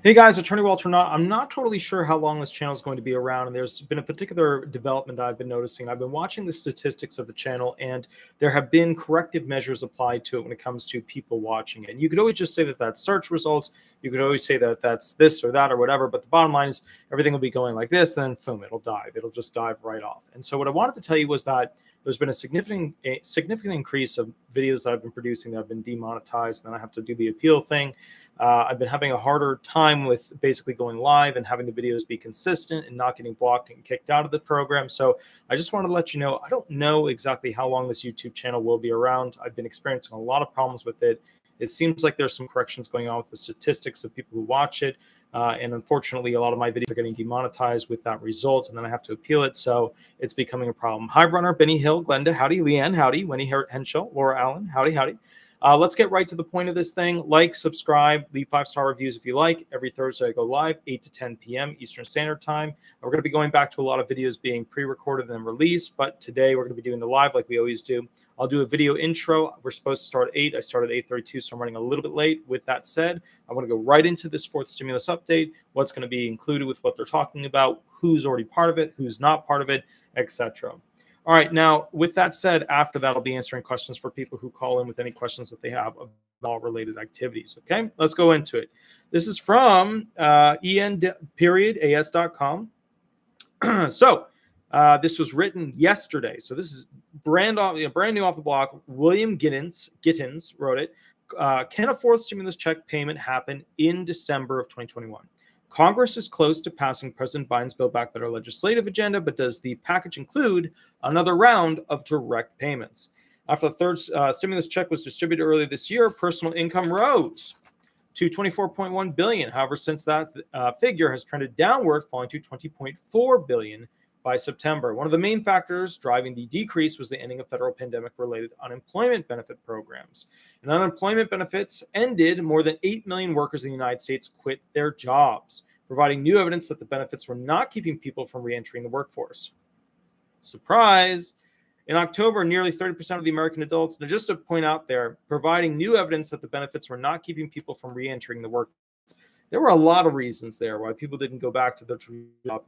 Hey guys, Attorney Walter Knott. I'm not totally sure how long this channel is going to be around, and there's been a particular development that I've been noticing. I've been watching the statistics of the channel, and there have been corrective measures applied to it when it comes to people watching it. And you could always just say that that's search results. You could always say that that's this or that or whatever, but the bottom line is everything will be going like this, then boom, it'll dive. It'll just dive right off. And so what I wanted to tell you was that there's been a significant increase of videos that I've been producing that have been demonetized, and then I have to do the appeal thing. I've been having a harder time with basically going live and having the videos be consistent and not getting blocked and kicked out of the program. So I just wanted to let you know, I don't know exactly how long this YouTube channel will be around. I've been experiencing a lot of problems with it. It seems like there's some corrections going on with the statistics of people who watch it. And unfortunately, a lot of my videos are getting demonetized with that result, and then I have to appeal it. So it's becoming a problem. Hi, Runner, Benny Hill, Glenda, howdy, Leanne, howdy, Wendy Henshaw, Laura Allen, howdy, howdy. Let's get right to the point of this thing. Like, subscribe, leave 5-star reviews if you like. Every Thursday I go live, 8 to 10 p.m. Eastern Standard Time. We're going to be going back to a lot of videos being pre-recorded and then released, but today we're going to be doing the live like we always do. I'll do a video intro. We're supposed to start at 8. I started at 8:32, so I'm running a little bit late. With that said, I want to go right into this fourth stimulus update, what's going to be included with what they're talking about, who's already part of it, who's not part of it, etc. All right, now, with that said, after that, I'll be answering questions for people who call in with any questions that they have about related activities, okay? Let's go into it. This is from en.as.com. So this was written yesterday. So this is brand new off the block. William Gittins wrote it. Can a fourth stimulus check payment happen in December of 2021? Congress is close to passing President Biden's Build Back Better legislative agenda, but does the package include another round of direct payments? After the third stimulus check was distributed earlier this year, personal income rose to $24.1 billion. However, since that figure has trended downward, falling to $20.4 billion by September. One of the main factors driving the decrease was the ending of federal pandemic-related unemployment benefit programs. And unemployment benefits ended, more than 8 million workers in the United States quit their jobs, providing new evidence that the benefits were not keeping people from re-entering the workforce. Surprise! In October, nearly 30% of the American adults, now just to point out there, providing new evidence that the benefits were not keeping people from re-entering the workforce. There were a lot of reasons there why people didn't go back to their job.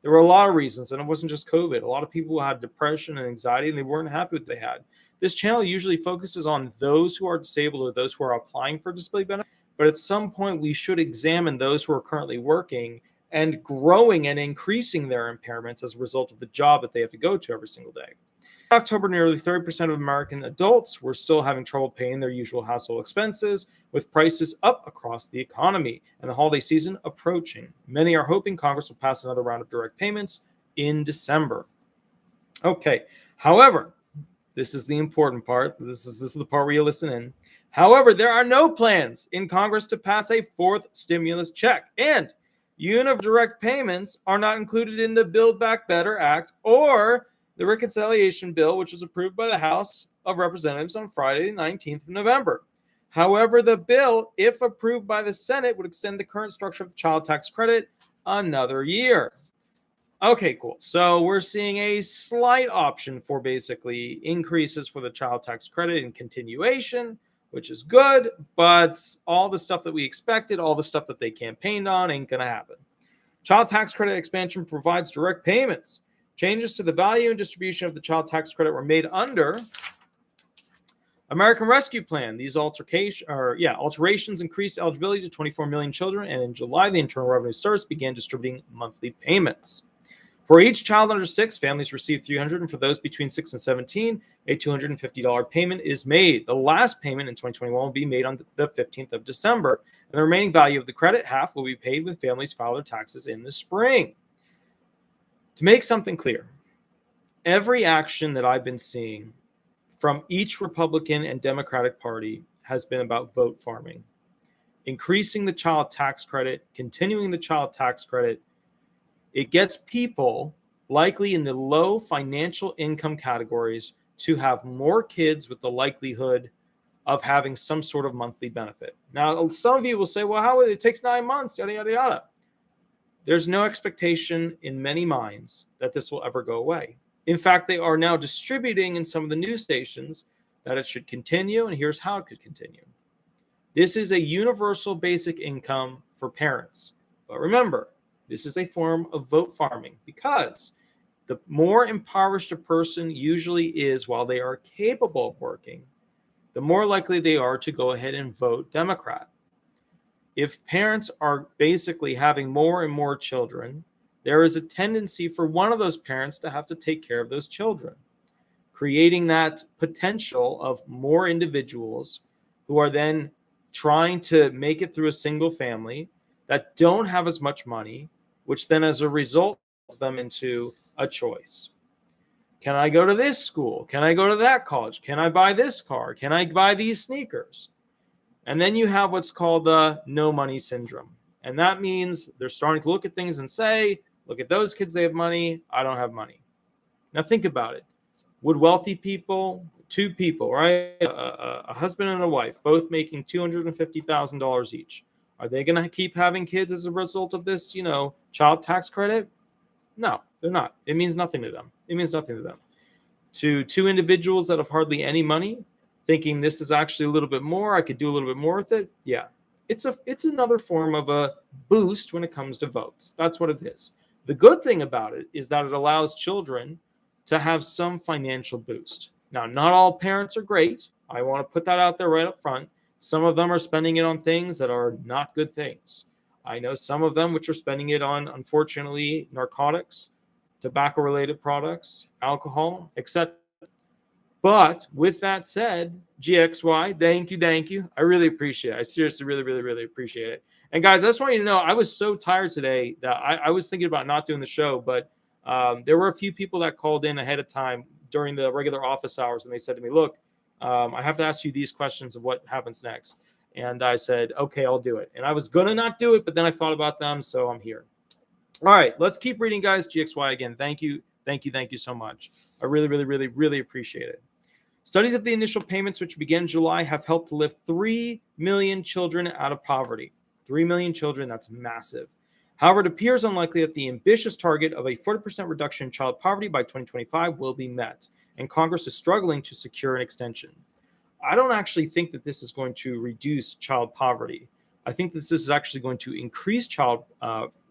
There were a lot of reasons, and it wasn't just COVID. A lot of people had depression and anxiety, and they weren't happy with what they had. This channel usually focuses on those who are disabled or those who are applying for disability benefits, but at some point we should examine those who are currently working and growing and increasing their impairments as a result of the job that they have to go to every single day. In October, nearly 30% of American adults were still having trouble paying their usual household expenses, with prices up across the economy and the holiday season approaching. Many are hoping Congress will pass another round of direct payments in December. Okay, however, this is the important part. This is the part where you listen in. However, there are no plans in Congress to pass a fourth stimulus check, and universal direct payments are not included in the Build Back Better Act or the reconciliation bill, which was approved by the House of Representatives on Friday, the 19th of November. However, the bill, if approved by the Senate, would extend the current structure of the child tax credit another year. Okay, cool. So we're seeing a slight option for basically increases for the child tax credit in continuation, which is good, but all the stuff that we expected, all the stuff that they campaigned on ain't going to happen. Child tax credit expansion provides direct payments. Changes to the value and distribution of the child tax credit were made under American Rescue Plan. These alterations increased eligibility to 24 million children, and in July, the Internal Revenue Service began distributing monthly payments. For each child under 6, families receive $300, and for those between 6 and 17, a $250 payment is made. The last payment in 2021 will be made on the 15th of December, and the remaining value of the credit, half, will be paid when families file their taxes in the spring. To make something clear, every action that I've been seeing from each Republican and Democratic Party has been about vote farming. Increasing the child tax credit, continuing the child tax credit, it gets people, likely in the low financial income categories, to have more kids with the likelihood of having some sort of monthly benefit. Now, some of you will say, well, how it takes 9 months, yada, yada, yada. There's no expectation in many minds that this will ever go away. In fact, they are now distributing in some of the news stations that it should continue, and here's how it could continue. This is a universal basic income for parents. But remember, this is a form of vote farming because the more impoverished a person usually is while they are capable of working, the more likely they are to go ahead and vote Democrat. If parents are basically having more and more children, there is a tendency for one of those parents to have to take care of those children, creating that potential of more individuals who are then trying to make it through a single family that don't have as much money, which then as a result puts them into a choice. Can I go to this school? Can I go to that college? Can I buy this car? Can I buy these sneakers? And then you have what's called the no money syndrome. And that means they're starting to look at things and say, look at those kids, they have money. I don't have money. Now think about it. Would wealthy people, two people, right? A husband and a wife, both making $250,000 each. Are they going to keep having kids as a result of this, child tax credit? No, they're not. It means nothing to them. It means nothing to them. To two individuals that have hardly any money, thinking this is actually a little bit more, I could do a little bit more with it. Yeah, it's another form of a boost when it comes to votes. That's what it is. The good thing about it is that it allows children to have some financial boost. Now, not all parents are great. I want to put that out there right up front. Some of them are spending it on things that are not good things. I know some of them which are spending it on, unfortunately, narcotics, tobacco-related products, alcohol, etc. But with that said, GXY, thank you. I really appreciate it. I seriously, really, really, really appreciate it. And guys, I just want you to know, I was so tired today that I was thinking about not doing the show, but there were a few people that called in ahead of time during the regular office hours, and they said to me, look, I have to ask you these questions of what happens next. And I said, okay, I'll do it. And I was going to not do it, but then I thought about them, so I'm here. All right, let's keep reading, guys. GXY again, thank you so much. I really, really, really, really appreciate it. Studies of the initial payments, which began in July, have helped to lift 3 million children out of poverty. 3 million children, that's massive. However, it appears unlikely that the ambitious target of a 40% reduction in child poverty by 2025 will be met, and Congress is struggling to secure an extension. I don't actually think that this is going to reduce child poverty. I think that this is actually going to increase child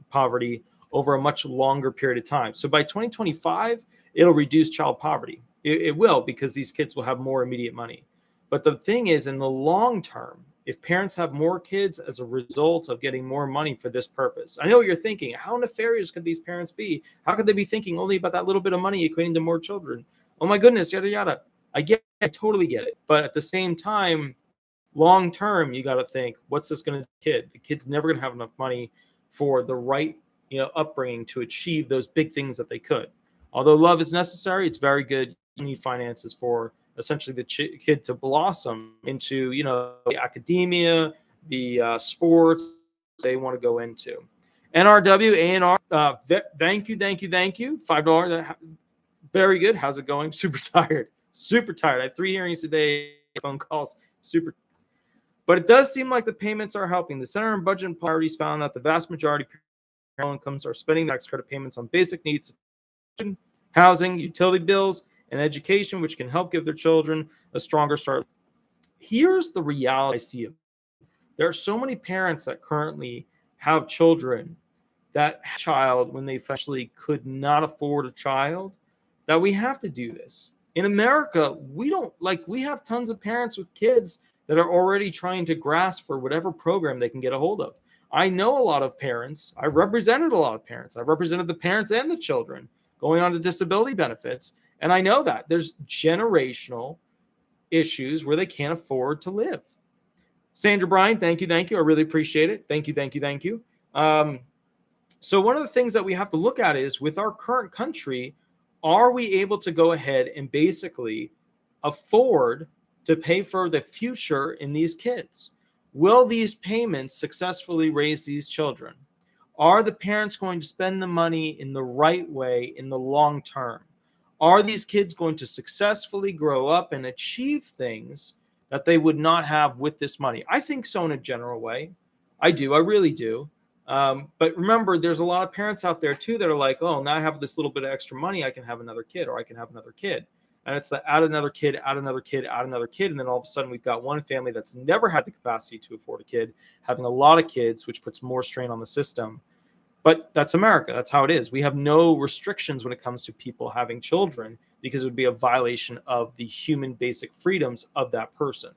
poverty over a much longer period of time. So by 2025, it'll reduce child poverty. It will, because these kids will have more immediate money. But the thing is, in the long term, if parents have more kids as a result of getting more money for this purpose, I know what you're thinking. How nefarious could these parents be? How could they be thinking only about that little bit of money equating to more children? Oh my goodness, yada, yada. I totally get it. But at the same time, long term, you got to think, what's this going to do? The kid's never going to have enough money for the right upbringing to achieve those big things that they could. Although love is necessary, it's very good. You need finances for essentially the kid to blossom into, the academia, the sports they want to go into. NRW, ANR, thank you. $5. Very good. How's it going? Super tired. I had 3 hearings today, phone calls. Super. But it does seem like the payments are helping. The Center on Budget and Priorities found that the vast majority of household incomes are spending tax credit payments on basic needs, housing, utility bills, and education, which can help give their children a stronger start. Here's the reality I see of it. There are so many parents that currently have children that child when they eventually could not afford a child, that we have to do this. In America, we have tons of parents with kids that are already trying to grasp for whatever program they can get a hold of. I know a lot of parents. I represented a lot of parents. I represented the parents and the children going on to disability benefits. And I know that there's generational issues where they can't afford to live. Sandra Bryan, thank you. I really appreciate it. Thank you. So one of the things that we have to look at is, with our current country, are we able to go ahead and basically afford to pay for the future in these kids? Will these payments successfully raise these children? Are the parents going to spend the money in the right way in the long term? Are these kids going to successfully grow up and achieve things that they would not have with this money? I think so, in a general way. I do. I really do. But remember, there's a lot of parents out there too that are like, oh, now I have this little bit of extra money, I can have another kid, or I can have another kid. And it's the add another kid, add another kid, add another kid. And then all of a sudden we've got one family that's never had the capacity to afford a kid, having a lot of kids, which puts more strain on the system. But that's America. That's how it is. We have no restrictions when it comes to people having children because it would be a violation of the human basic freedoms of that person.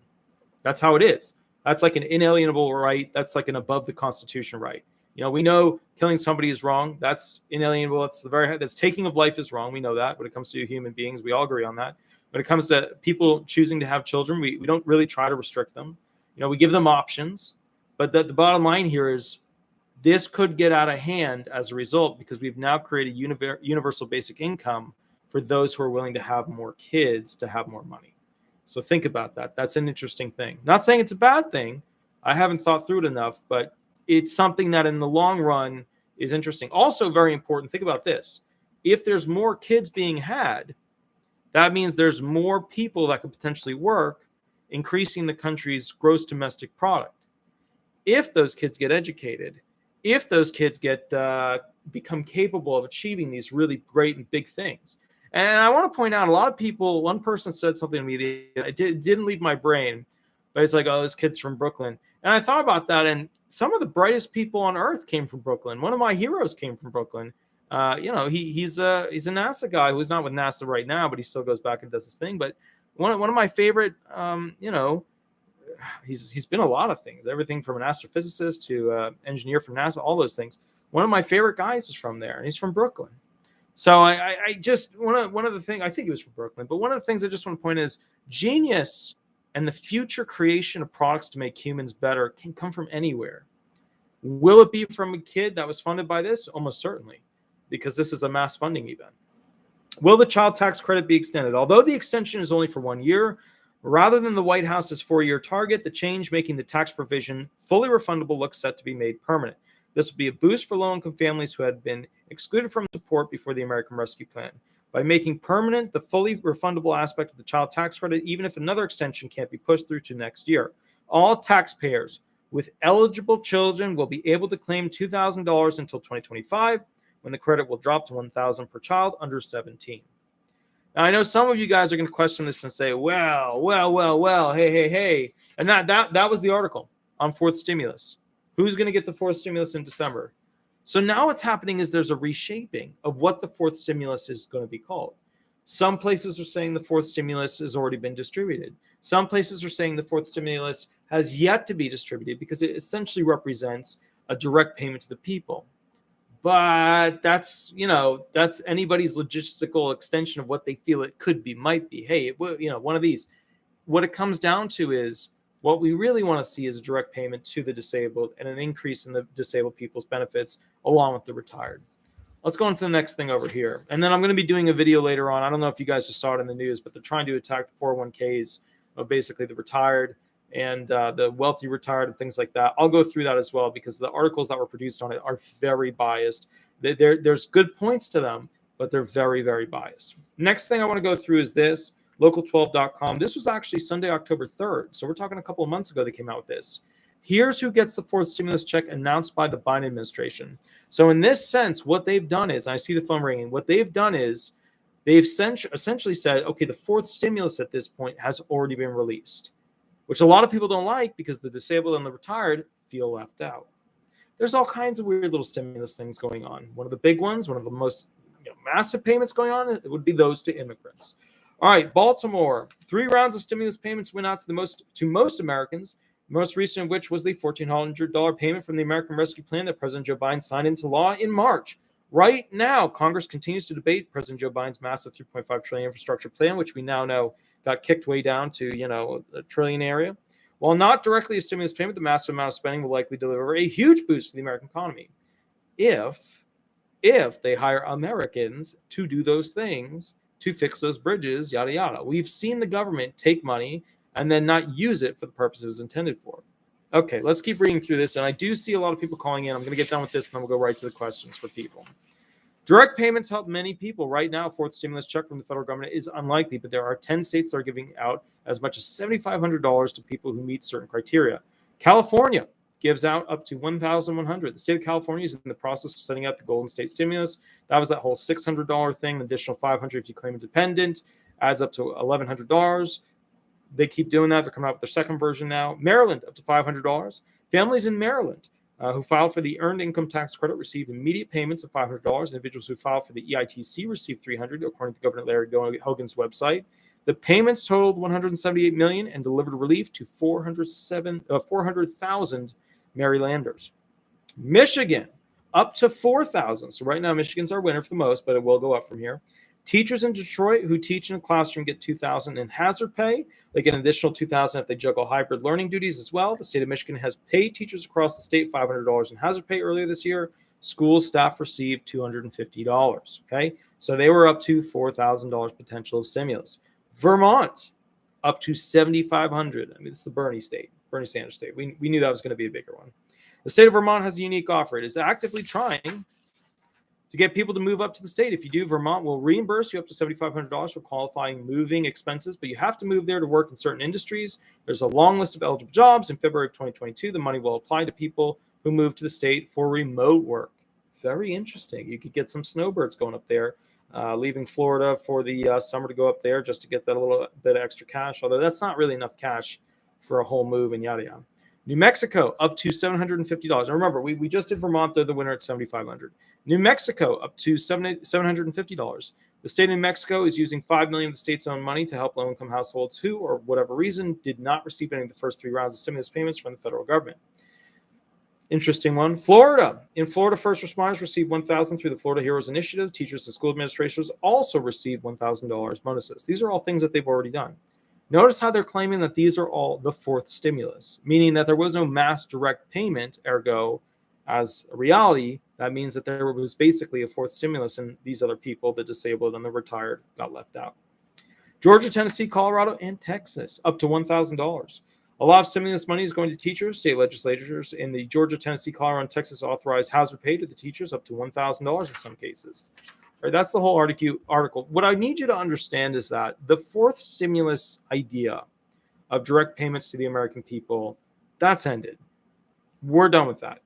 That's how it is. That's like an inalienable right. That's like an above the Constitution right. We know killing somebody is wrong. That's inalienable. That's taking of life is wrong. We know that when it comes to human beings. We all agree on that. When it comes to people choosing to have children, we don't really try to restrict them. We give them options. But the bottom line here is this could get out of hand as a result because we've now created universal basic income for those who are willing to have more kids to have more money. So think about that. That's an interesting thing. Not saying it's a bad thing. I haven't thought through it enough, but it's something that in the long run is interesting. Also very important, think about this. If there's more kids being had, that means there's more people that could potentially work, increasing the country's gross domestic product. If those kids get educated, if those kids become capable of achieving these really great and big things. And I want to point out, a lot of people, one person said something to me that it didn't leave my brain, but it's like, oh, this kid's from Brooklyn. And I thought about that, and some of the brightest people on earth came from Brooklyn. One of my heroes came from Brooklyn. He's a NASA guy who's not with NASA right now, but he still goes back and does his thing. But one of my favorite, he's been a lot of things, everything from an astrophysicist to engineer from NASA, all those things. One of my favorite guys is from there, and he's from Brooklyn. So I just one of the things, I think he was from Brooklyn, but one of the things I just want to point is genius and the future creation of products to make humans better can come from anywhere. Will it be from a kid that was funded by this? Almost certainly, because this is a mass funding event. Will the child tax credit be extended? Although the extension is only for 1 year, rather than the White House's 4-year target, the change making the tax provision fully refundable looks set to be made permanent. This will be a boost for low-income families who had been excluded from support before the American Rescue Plan. By making permanent the fully refundable aspect of the child tax credit, even if another extension can't be pushed through to next year, all taxpayers with eligible children will be able to claim $2,000 until 2025, when the credit will drop to $1,000 per child under 17. Now, I know some of you guys are going to question this and say, well, hey. And that was the article on fourth stimulus. Who's going to get the fourth stimulus in December? So now what's happening is there's a reshaping of what the fourth stimulus is going to be called. Some places are saying the fourth stimulus has already been distributed. Some places are saying the fourth stimulus has yet to be distributed because it essentially represents a direct payment to the people. But that's anybody's logistical extension of what they feel it could be, might be. Hey, one of these. What it comes down to is what we really want to see is a direct payment to the disabled and an increase in the disabled people's benefits along with the retired. Let's go into the next thing over here. And then I'm going to be doing a video later on. I don't know if you guys just saw it in the news, but they're trying to attack the 401ks of basically the retired and the wealthy retired and things like that. I'll go through that as well because the articles that were produced on it are very biased. There's good points to them, but they're very, very biased. Next thing I want to go through is this, local12.com. This was actually Sunday, October 3rd. So we're talking a couple of months ago they came out with this. Here's who gets the fourth stimulus check announced by the Biden administration. So in this sense, what they've done is, I see the phone ringing, what they've done is they've essentially said, okay, the fourth stimulus at this point has already been released, which a lot of people don't like because the disabled and the retired feel left out. There's all kinds of weird little stimulus things going on. One of the big ones, one of the most massive payments going on, it would be those to immigrants. All right, Baltimore, 3 rounds of stimulus payments went out to most Americans, the most recent of which was the $1,400 payment from the American Rescue Plan that President Joe Biden signed into law in March. Right now, Congress continues to debate President Joe Biden's massive $3.5 trillion infrastructure plan, which we now know got kicked way down to, a trillion area. While not directly a stimulus payment, the massive amount of spending will likely deliver a huge boost to the American economy. If they hire Americans to do those things, to fix those bridges, yada, yada. We've seen the government take money and then not use it for the purpose it was intended for. Okay, let's keep reading through this. And I do see a lot of people calling in. I'm going to get done with this, and then we'll go right to the questions for people. Direct payments help many people. Right now, fourth stimulus check from the federal government is unlikely, but there are 10 states that are giving out as much as $7,500 to people who meet certain criteria. California gives out up to $1,100. The state of California is in the process of setting out the Golden State stimulus. That was that whole $600 thing, an additional $500 if you claim a dependent. adds up to $1,100. They keep doing that. They're coming out with their second version now. Maryland, up to $500. Families in Maryland who filed for the earned income tax credit received immediate payments of $500. Individuals who filed for the EITC received $300, according to Governor Larry Hogan's website. The payments totaled $178 million and delivered relief to 400,000 Marylanders. Michigan, up to 4,000. So right now, Michigan's our winner for the most, but it will go up from here. Teachers in Detroit who teach in a classroom get $2,000 in hazard pay. They get an additional $2,000 if they juggle hybrid learning duties as well. The state of Michigan has paid teachers across the state $500 in hazard pay earlier this year. School staff received $250. Okay, so they were up to $4,000 potential of stimulus. Vermont, up to $7,500. I mean, it's the Bernie Sanders state. We knew that was going to be a bigger one. The state of Vermont has a unique offer. It is actively trying to get people to move up to the state. If you do, Vermont will reimburse you up to $7,500 for qualifying moving expenses, but you have to move there to work in certain industries. There's a long list of eligible jobs. In February of 2022, the money will apply to people who move to the state for remote work. Very interesting. You could get some snowbirds going up there, leaving Florida for the summer to go up there just to get that a little bit of extra cash, although that's not really enough cash for a whole move and yada yada. New Mexico, up to $750. And remember, we just did Vermont. They're the winner at $7,500. New Mexico, up to $750. The state of New Mexico is using $5 million of the state's own money to help low-income households who, or whatever reason, did not receive any of the first 3 rounds of stimulus payments from the federal government. Interesting one. Florida. In Florida, first responders received $1,000 through the Florida Heroes Initiative. Teachers and school administrators also received $1,000 bonuses. These are all things that they've already done. Notice how they're claiming that these are all the fourth stimulus, meaning that there was no mass direct payment, ergo, as a reality, that means that there was basically a fourth stimulus and these other people, the disabled and the retired, got left out. Georgia, Tennessee, Colorado, and Texas, up to $1,000. A lot of stimulus money is going to teachers. State legislatures in the Georgia, Tennessee, Colorado, and Texas authorized hazard pay to the teachers up to $1,000 in some cases. Right, that's the whole article. What I need you to understand is that the fourth stimulus idea of direct payments to the American people, that's ended. We're done with that.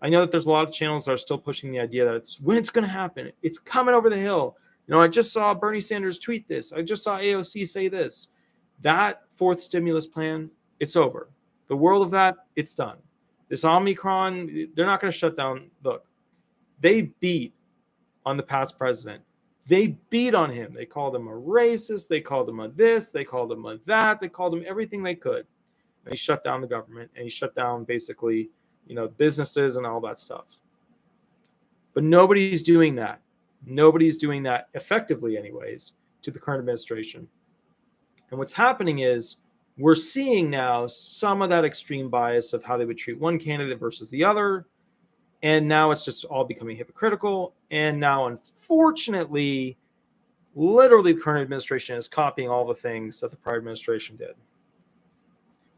I know that there's a lot of channels that are still pushing the idea that it's when it's going to happen. It's coming over the hill. You know, I just saw Bernie Sanders tweet this. I just saw AOC say this. That fourth stimulus plan, it's over. The world of that, it's done. This Omicron, they're not going to shut down. Look, they beat on the past president. They beat on him. They called him a racist. They called him a this. They called him a that. They called him everything they could. And he shut down the government. And he shut down basically, businesses and all that stuff. But nobody's doing that. Nobody's doing that effectively anyways to the current administration. And what's happening is we're seeing now some of that extreme bias of how they would treat one candidate versus the other. And now it's just all becoming hypocritical. And now, unfortunately, literally the current administration is copying all the things that the prior administration did.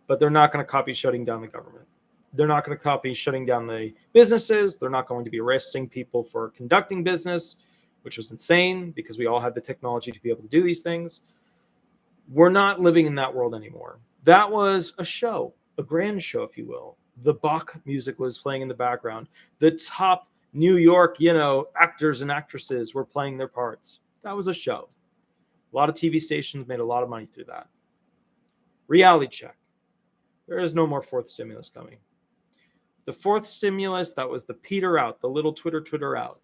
But they're not going to copy shutting down the government. They're not going to copy shutting down the businesses. They're not going to be arresting people for conducting business, which was insane because we all had the technology to be able to do these things. We're not living in that world anymore. That was a show, a grand show, if you will. The Bach music was playing in the background. The top New York, actors and actresses were playing their parts. That was a show. A lot of TV stations made a lot of money through that. Reality check. There is no more fourth stimulus coming. The fourth stimulus, that was the peter out, the little Twitter out,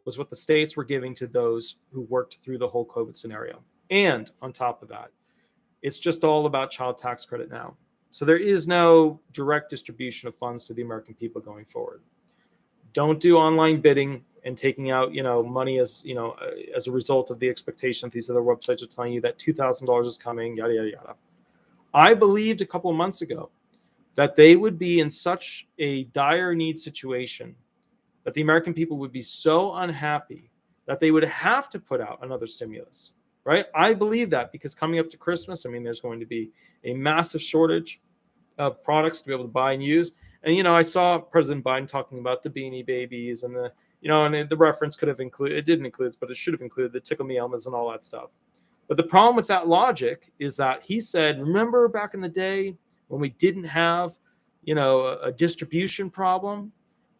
was what the states were giving to those who worked through the whole COVID scenario. And on top of that, it's just all about child tax credit now. So there is no direct distribution of funds to the American people going forward. Don't do online bidding and taking out, money as a result of the expectation that these other websites are telling you that $2,000 is coming, yada, yada, yada. I believed a couple of months ago that they would be in such a dire need situation that the American people would be so unhappy that they would have to put out another stimulus. Right? I believe that because coming up to Christmas, there's going to be a massive shortage of products to be able to buy and use. And, I saw President Biden talking about the Beanie Babies and and the reference could have included, it didn't include, but it should have included the Tickle Me Elmas and all that stuff. But the problem with that logic is that he said, remember back in the day when we didn't have, a distribution problem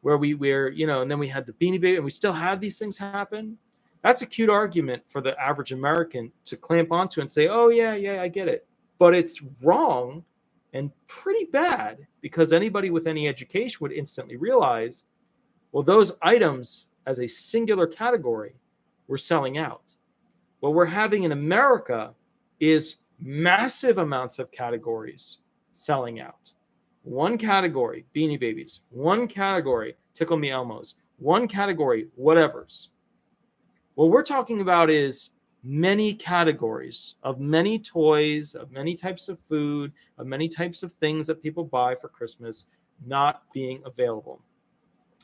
where and then we had the Beanie Baby and we still had these things happen. That's a cute argument for the average American to clamp onto and say, oh, yeah, I get it. But it's wrong and pretty bad, because anybody with any education would instantly realize, well, those items as a singular category were selling out. What we're having in America is massive amounts of categories selling out. One category, Beanie Babies. One category, Tickle Me Elmos. One category, whatevers. What we're talking about is many categories of many toys, of many types of food, of many types of things that people buy for Christmas not being available,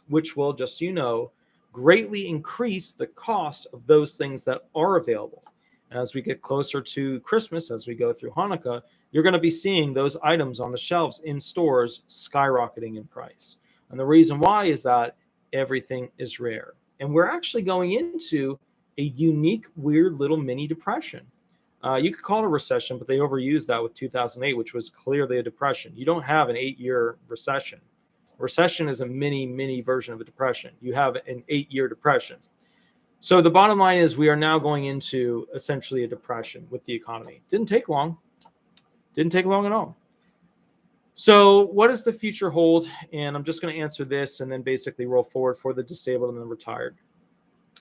which will, just so you know, greatly increase the cost of those things that are available. And as we get closer to Christmas, as we go through Hanukkah, you're going to be seeing those items on the shelves in stores skyrocketing in price. And the reason why is that everything is rare. And we're actually going into a unique, weird little mini depression. You could call it a recession, but they overused that with 2008, which was clearly a depression. You don't have an 8-year recession. Recession is a mini version of a depression. You have an 8-year depression. So the bottom line is we are now going into essentially a depression with the economy. Didn't take long. Didn't take long at all. So what does the future hold? And I'm just going to answer this and then basically roll forward for the disabled and the retired.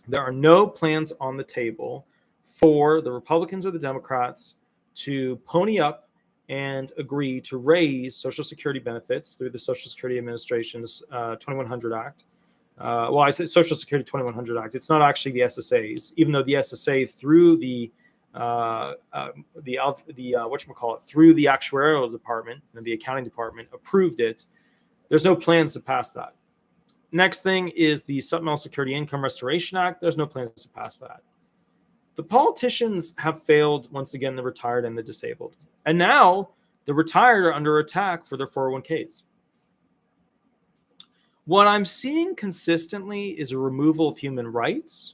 There are no plans on the table for the Republicans or the Democrats to pony up and agree to raise Social Security benefits through the Social Security Administration's 2100 Act. Well, I said Social Security 2100 Act. It's not actually the SSA's, even though the SSA through the whatchamacallit, through the actuarial department and the accounting department approved it. There's no plans to pass that. Next thing is the Supplemental Security Income Restoration Act. There's no plans to pass that. The politicians have failed, once again, the retired and the disabled. And now the retired are under attack for their 401ks. What I'm seeing consistently is a removal of human rights.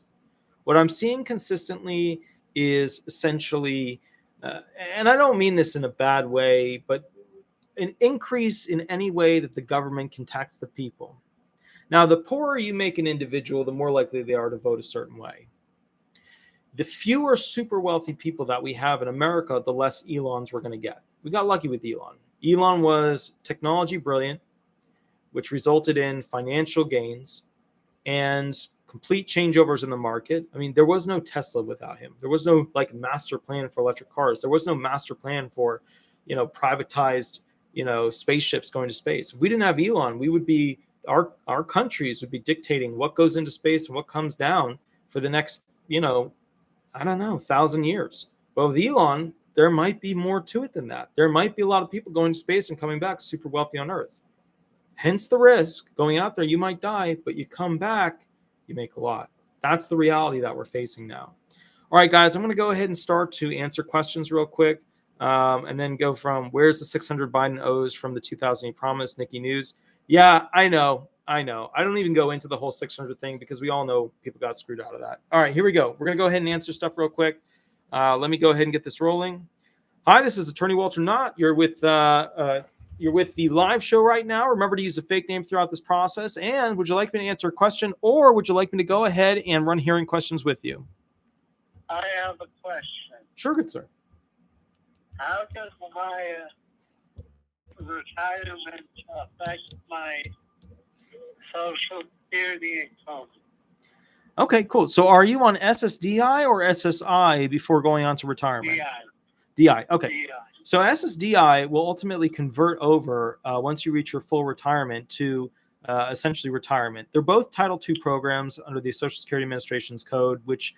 What I'm seeing consistently is essentially, and I don't mean this in a bad way, but an increase in any way that the government can tax the people. Now, the poorer you make an individual, the more likely they are to vote a certain way. The fewer super wealthy people that we have in America, the less Elons we're going to get. We got lucky with Elon. Elon was technology brilliant, which resulted in financial gains and complete changeovers in the market. I mean, there was no Tesla without him. There was no master plan for electric cars. There was no master plan for, privatized, spaceships going to space. If we didn't have Elon, we would be, our countries would be dictating what goes into space and what comes down for the next, 1,000 years. But with Elon, there might be more to it than that. There might be a lot of people going to space and coming back super wealthy on Earth. Hence the risk. Going out there, you might die, but you come back, you make a lot. That's the reality that we're facing now. All right, guys, I'm going to go ahead and start to answer questions real quick, and then go from where's the 600 Biden owes from the 2008 promise, Nikki News. Yeah, I know. I don't even go into the whole 600 thing because we all know people got screwed out of that. All right, here we go. We're going to go ahead and answer stuff real quick. Let me go ahead and get this rolling. Hi, this is Attorney Walter Knott. You're with the live show right now. Remember to use a fake name throughout this process. And would you like me to answer a question, or would you like me to go ahead and run hearing questions with you? I have a question. Sure, good sir. How does my retirement affect my Social Security income? Okay, cool. So are you on SSDI or SSI before going on to retirement? DI. Okay. DI. So SSDI will ultimately convert over once you reach your full retirement to essentially retirement. They're both Title II programs under the Social Security Administration's code, which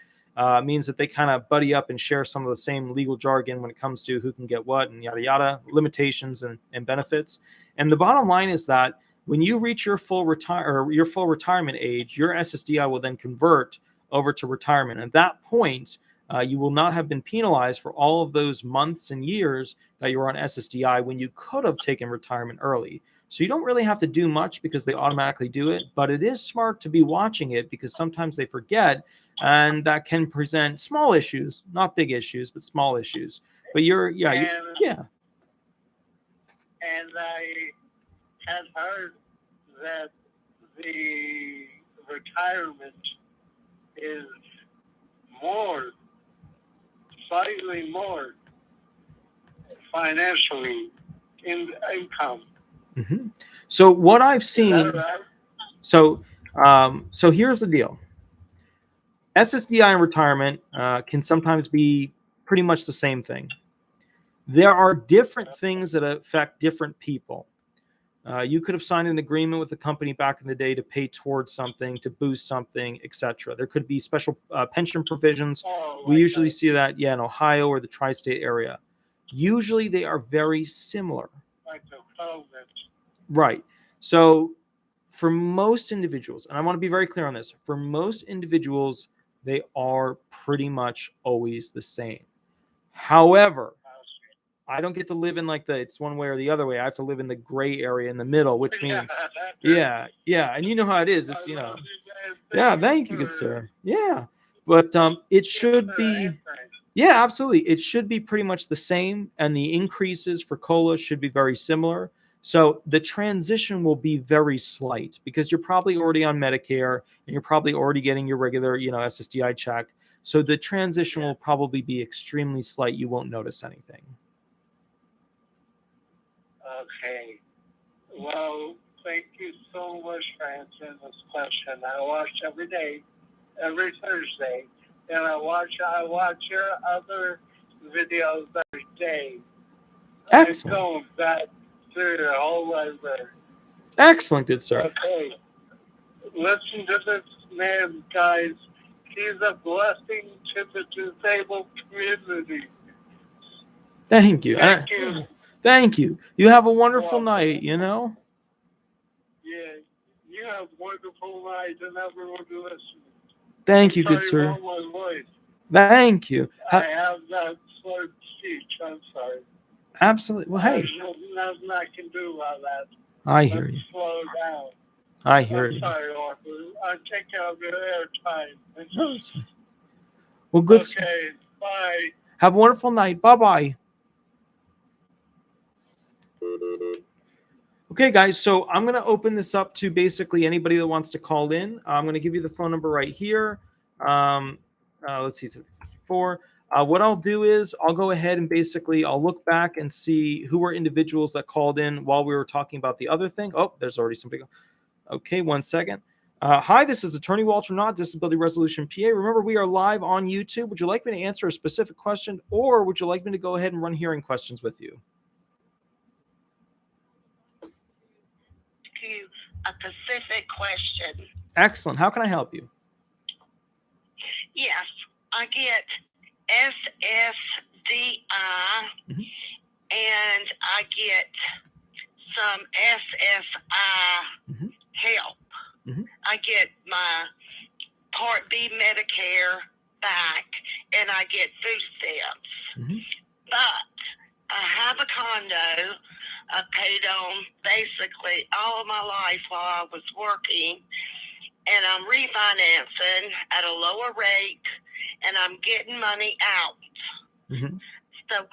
means that they kind of buddy up and share some of the same legal jargon when it comes to who can get what and yada yada, limitations and benefits. And the bottom line is that when you reach your full retirement age, your SSDI will then convert over to retirement. At that point, you will not have been penalized for all of those months and years that you were on SSDI when you could have taken retirement early. So you don't really have to do much because they automatically do it, but it is smart to be watching it because sometimes they forget, and that can present small issues, not big issues, but small issues. But And I had heard that the retirement is more, slightly more financially in income. Mm-hmm. So what I've Is seen, that right? so here's the deal. SSDI and retirement can sometimes be pretty much the same thing. There are different things that affect different people. You could have signed an agreement with the company back in the day to pay towards something, to boost something, etc. There could be special pension provisions. Oh, We like usually that. see that, in Ohio or the tri-state area. Usually they are very similar. Like the COVID. Right. So for most individuals, and I want to be very clear on this, for most individuals, they are pretty much always the same. However, I don't get to live in like it's one way or the other way. I have to live in the gray area in the middle, which means, yeah. And you know how it is. It's, yeah, thank you, good sir. Yeah. But it should be, yeah, absolutely. It should be pretty much the same. And the increases for COLA should be very similar. So the transition will be very slight because you're probably already on Medicare and you're probably already getting your regular, SSDI check. So the transition will probably be extremely slight. You won't notice anything. Okay. Well, thank you so much for answering this question. I watch every day, every Thursday, and I watch your other videos every day. Excellent. I go back through the whole library. Excellent, good sir. Okay. Listen to this man, guys. He's a blessing to the disabled community. Thank you. Thank you. Thank you. You have a wonderful Welcome. night, Yeah, you have a wonderful night, and everyone who listens. Thank you, good Sorry sir. about my voice. Thank you. I have that slurred speech. I'm sorry. Absolutely. Well, hey. There's nothing I can do about that. I hear you. Slow down. I hear I'm you. sorry, Arthur. I'm taking up your airtime. No, it's fine. Well, good. Okay, bye. Have a wonderful night. Bye-bye. Okay, guys, so I'm going to open this up to basically anybody that wants to call in. I'm going to give you the phone number right here. Let's see, it's 4. What I'll do is I'll go ahead and basically I'll look back and see who were individuals that called in while we were talking about the other thing. Oh, there's already some people. Okay, 1 second. Hi, this is Attorney Walter Knott, Disability Resolution PA. Remember, we are live on YouTube. Would you like me to answer a specific question, or would you like me to go ahead and run hearing questions with you? A specific question. Excellent. How can I help you? Yes, I get SSDI and I get some SSI help. I get my Part B Medicare back and I get food stamps. But I have a condo I paid on basically all of my life while I was working, and I'm refinancing at a lower rate, and I'm getting money out. So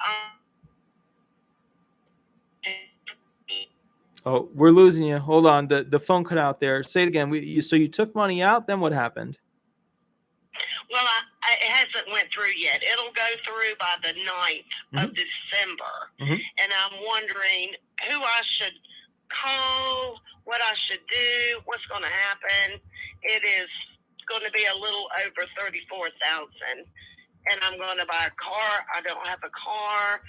Oh, we're losing you. Hold on. The phone cut out there. Say it again. So you took money out, then what happened? Well, it hasn't went through yet. It'll go through by the 9th of December. And I'm wondering who I should call, what I should do, what's going to happen. It is going to be a little over $34,000. And I'm going to buy a car. I don't have a car.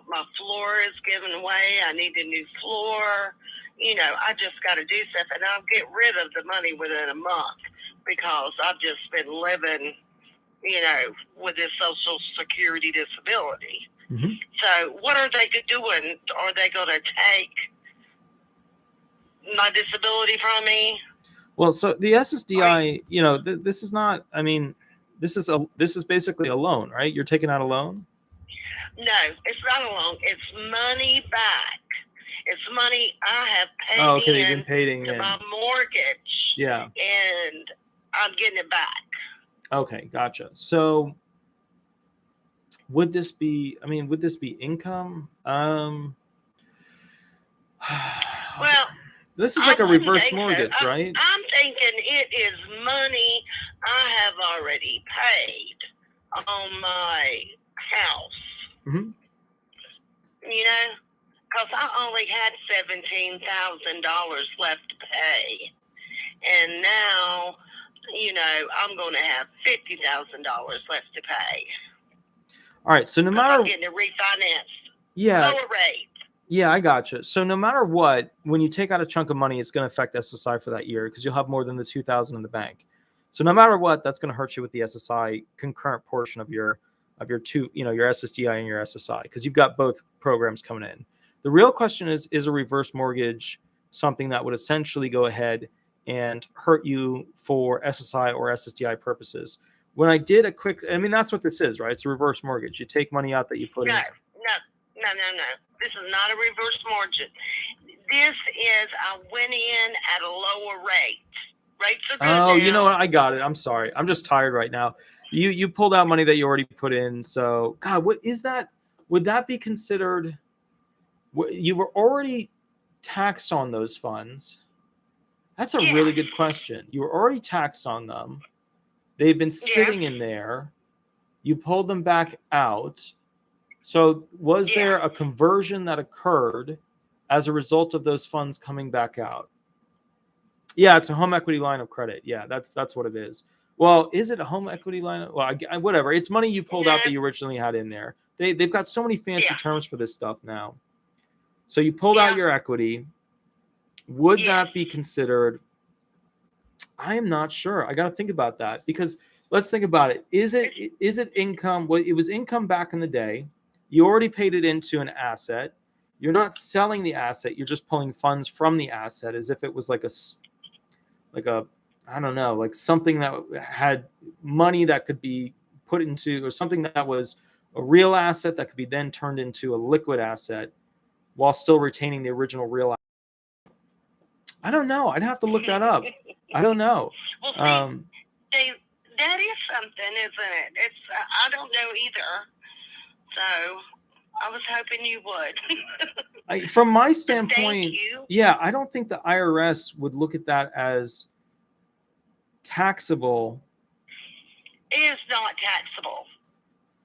My floor is giving away. I need a new floor. I just got to do stuff. And I'll get rid of the money within a month, because I've just been living, with this Social Security disability. So what are they doing? Are they going to take my disability from me? Well, so the SSDI, this is not, this is basically a loan, right? You're taking out a loan? No, it's not a loan. It's money back. It's money I have paid they've been paying to my mortgage. Yeah. And I'm getting it back. Okay, gotcha. So would this be income? Well, this is like a reverse mortgage, right? I'm thinking it is money I have already paid on my house. Mm-hmm. You know, because I only had $17,000 left to pay, and now, you know, I'm going to have $50,000 left to pay. All right. So no matter, I'm getting it refinanced. yeah, Lower rate. yeah, I gotcha. So no matter what, when you take out a chunk of money, it's going to affect SSI for that year because you'll have more than the 2,000 in the bank. So no matter what, that's going to hurt you with the SSI concurrent portion of your two, you know, your SSDI and your SSI, because you've got both programs coming in. The real question is a reverse mortgage something that would essentially go ahead and hurt you for SSI or SSDI purposes? When I did a quick, I mean, that's what this is, right? It's a reverse mortgage. You take money out that you put in. No. This is not a reverse mortgage. This is, I went in at a lower rate. Rates are good now. You know what? I got it. I'm sorry. I'm just tired right now. You pulled out money that you already put in. So, God, what is that? Would that be considered? You were already taxed on those funds. That's a really good question. You were already taxed on them. They've been sitting in there. You pulled them back out. So was there a conversion that occurred as a result of those funds coming back out? Yeah, it's a home equity line of credit. Yeah, that's what it is. Well, is it a home equity line? Well, whatever. It's money you pulled out that you originally had in there. They've got so many fancy terms for this stuff now. So you pulled out your equity. Would that be considered? I am not sure. I got to think about that, because let's think about it. Is it income? Well, it was income back in the day. You already paid it into an asset. You're not selling the asset. You're just pulling funds from the asset as if it was like a I don't know, like something that had money that could be put into, or something that was a real asset that could be then turned into a liquid asset while still retaining the original real asset. I don't know. I'd have to look that up. I don't know. Well, see, that is something, isn't it? It's I don't know either. So I was hoping you would. From my standpoint, I don't think the IRS would look at that as taxable. It is not taxable.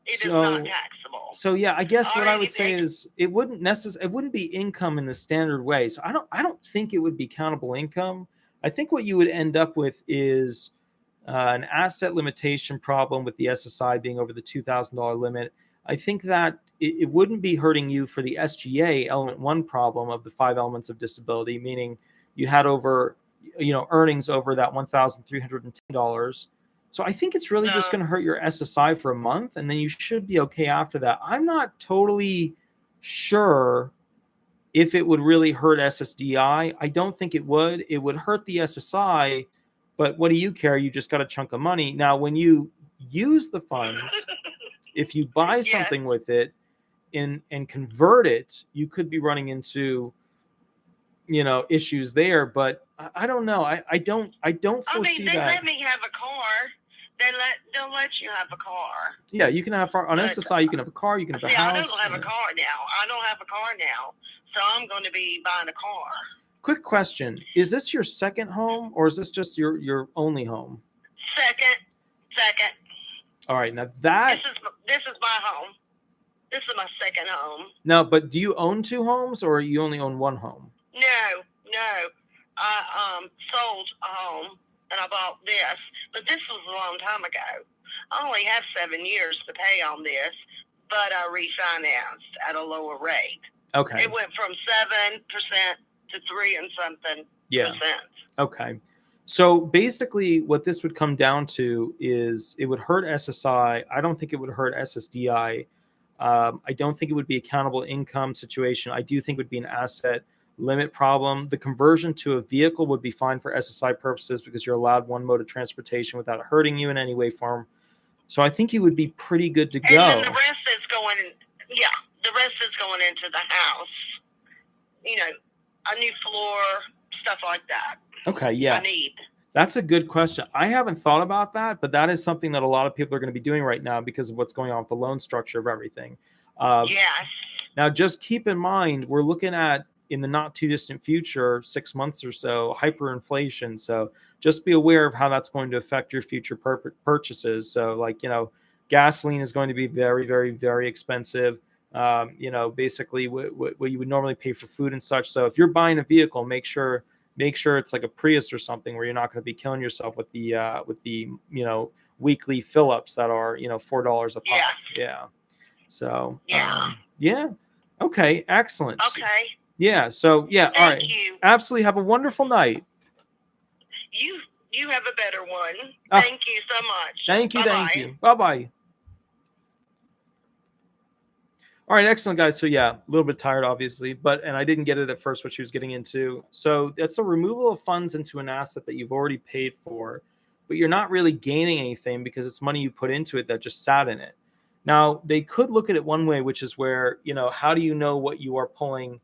It is not taxable. So yeah, I guess what I would say is it wouldn't be income in the standard way. So I don't think it would be countable income. I think what you would end up with is an asset limitation problem with the SSI being over the $2,000 limit. I think that it wouldn't be hurting you for the SGA element 1 problem of the 5 elements of disability, meaning you had over, earnings over that $1,310. So I think it's really just going to hurt your SSI for a month, and then you should be okay after that. I'm not totally sure if it would really hurt SSDI. I don't think it would. It would hurt the SSI, but what do you care? You just got a chunk of money. Now, when you use the funds, if you buy something with it and convert it, you could be running into, issues there. But I don't know. I don't foresee that. They let me have a car. They'll let you have a car. Yeah, you can have on SSI. You can have a car. You can have a house. I don't have a car now. So I'm going to be buying a car. Quick question: is this your second home, or is this just your only home? Second. All right, now that this is my home. This is my second home. No, but do you own 2 homes, or you only own 1 home? No. I sold a home and I bought this, but this was a long time ago. I only have 7 years to pay on this, but I refinanced at a lower rate. Okay. It went from 7% to 3 and something percent. Okay. So basically what this would come down to is it would hurt SSI. I don't think it would hurt SSDI. I don't think it would be a countable income situation. I do think it would be an asset limit problem. The conversion to a vehicle would be fine for SSI purposes because you're allowed one mode of transportation without hurting you in any way, form. So I think you would be pretty good to go. And then the rest is going into the house. A new floor, stuff like that. Okay, yeah. I need. That's a good question. I haven't thought about that, but that is something that a lot of people are going to be doing right now because of what's going on with the loan structure of everything. Yes. Now, just keep in mind, we're looking at in the not too distant future, 6 months or so, hyperinflation. So just be aware of how that's going to affect your future purchases. So like, gasoline is going to be very, very, very expensive. Basically what you would normally pay for food and such. So if you're buying a vehicle, make sure it's like a Prius or something where you're not going to be killing yourself with the weekly fill-ups that are $4 a pop. Yeah. So yeah. Okay. Excellent. Okay. Yeah. So yeah. All right. Thank you. Absolutely. Have a wonderful night. You have a better one. Thank you so much. Thank you. Bye-bye. Thank you. Bye-bye. All right, excellent, guys. So yeah, a little bit tired, obviously, and I didn't get it at first what she was getting into. So that's a removal of funds into an asset that you've already paid for, but you're not really gaining anything because it's money you put into it that just sat in it. Now, they could look at it one way, which is where, how do you know what you are pulling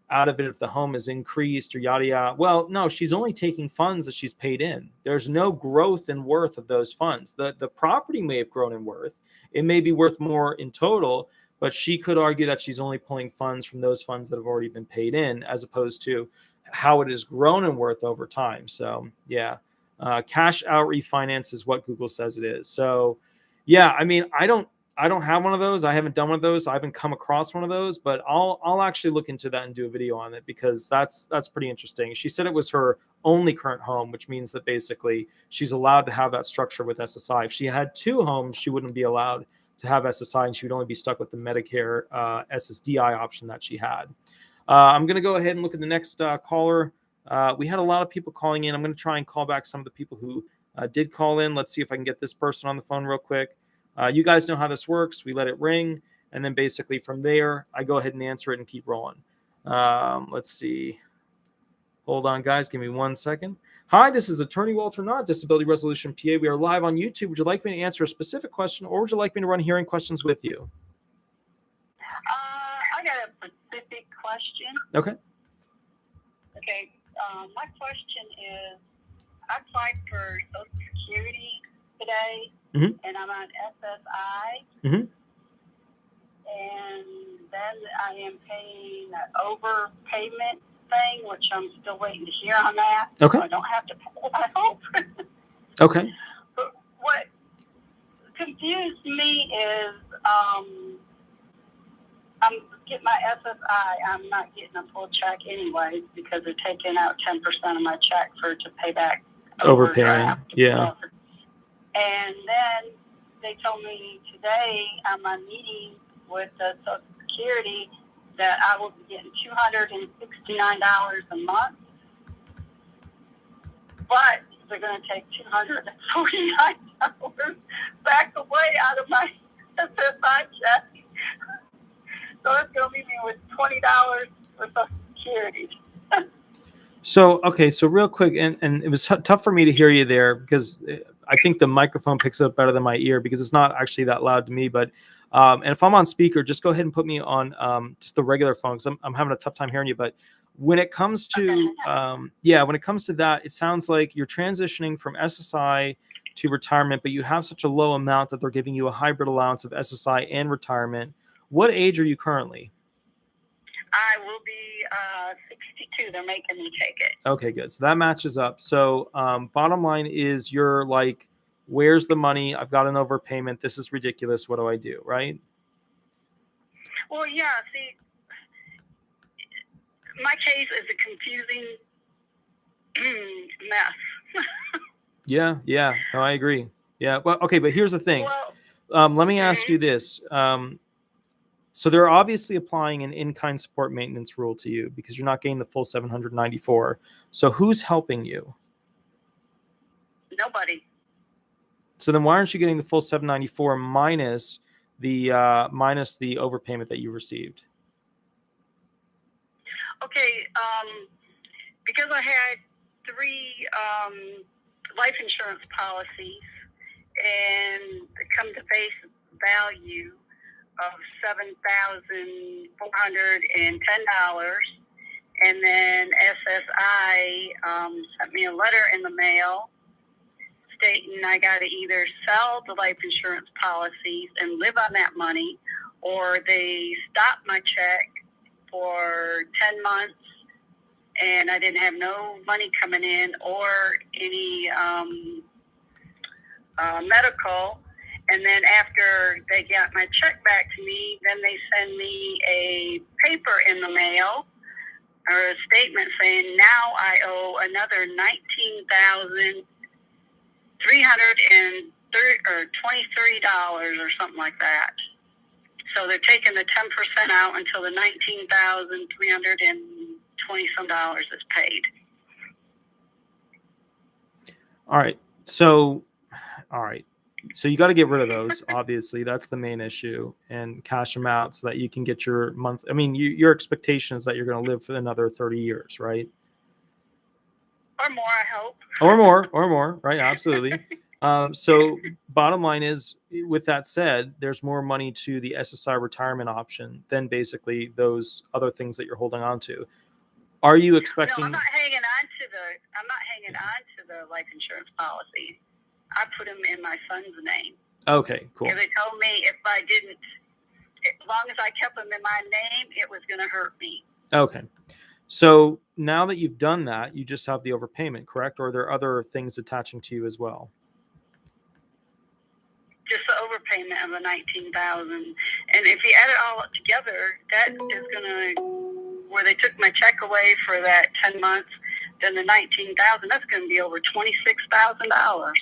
out of it if the home is increased or yada yada? Well, no, she's only taking funds that she's paid in. There's no growth in worth of those funds. The property may have grown in worth. It may be worth more in total, but she could argue that she's only pulling funds from those funds that have already been paid in, as opposed to how it has grown in worth over time. So yeah, cash out refinance is what Google says it is. So yeah, I mean, I don't have one of those. I haven't done one of those. I haven't come across one of those, but I'll actually look into that and do a video on it because that's pretty interesting. She said it was her only current home, which means that basically she's allowed to have that structure with SSI. If she had two homes, she wouldn't be allowed to have SSI, and she would only be stuck with the Medicare Ssdi option that she had. I'm going to go ahead and look at the next caller. We had a lot of people calling in. I'm going to try and call back some of the people who did call in. Let's see if I can get this person on the phone real quick. You guys know how this works. We let it ring, and then basically from there, I go ahead and answer it and keep rolling. Let's see. Hold on, guys. Give me 1 second. Hi, this is Attorney Walter Knott, Disability Resolution PA. We are live on YouTube. Would you like me to answer a specific question, or would you like me to run hearing questions with you? I got a specific question. Okay. Okay. My question is, I applied for Social Security today, and I'm on SSI, and then I am paying an overpayment thing, which I'm still waiting to hear on that. Okay. So I don't have to pay it, I hope. Okay. But what confused me is I'm getting my SSI. I'm not getting a full check anyways because they're taking out 10% of my check to pay back overpayment. Yeah. And then they told me today on my meeting with the Social Security that I will be getting $269 a month, but they're going to take $249 back away out of my SSI check. So it's going to leave me with $20 for Social Security. So, okay, so real quick, and it was tough for me to hear you there because I think the microphone picks up better than my ear because it's not actually that loud to me, but and if I'm on speaker, just go ahead and put me on just the regular phone because I'm having a tough time hearing you. But when it comes to when it comes to that, it sounds like you're transitioning from SSI to retirement, but you have such a low amount that they're giving you a hybrid allowance of SSI and retirement. What age are you currently? I will be 62. They're making me take it. Okay, good. So that matches up. So bottom line is you're like, where's the money? I've got an overpayment. This is ridiculous. What do I do? Right? Well, yeah. See, my case is a confusing mess. Yeah. No, I agree. Yeah. Well, okay, but here's the thing. Well, let me ask you this. So they're obviously applying an in-kind support maintenance rule to you because you're not getting the full 794. So who's helping you? Nobody. So then why aren't you getting the full 794 minus the overpayment that you received? Okay, because I had 3 life insurance policies and come to face value of $7,410, and then SSI sent me a letter in the mail stating I got to either sell the life insurance policies and live on that money, or they stop my check for 10 months, and I didn't have no money coming in or any medical. And then after they got my check back to me, then they send me a paper in the mail or a statement saying now I owe another $19,323 or something like that. So they're taking the 10% out until the $19,320 some is paid. All right. So you got to get rid of those. Obviously, that's the main issue, and cash them out so that you can get your month. I mean, your expectation is that you're going to live for another 30 years, right? Or more, I hope. Or more, right? Absolutely. So bottom line is, with that said, there's more money to the SSI retirement option than basically those other things that you're holding on to. Are you expecting? No, I'm not hanging on to the life insurance policy. I put them in my son's name. Okay, cool. Because they told me if I didn't, as long as I kept them in my name, it was going to hurt me. Okay. So now that you've done that, you just have the overpayment, correct? Or are there other things attaching to you as well? Just the overpayment of the $19,000, and if you add it all up together, that is going to, where they took my check away for that 10 months, then the $19,000, that's going to be over $26,000.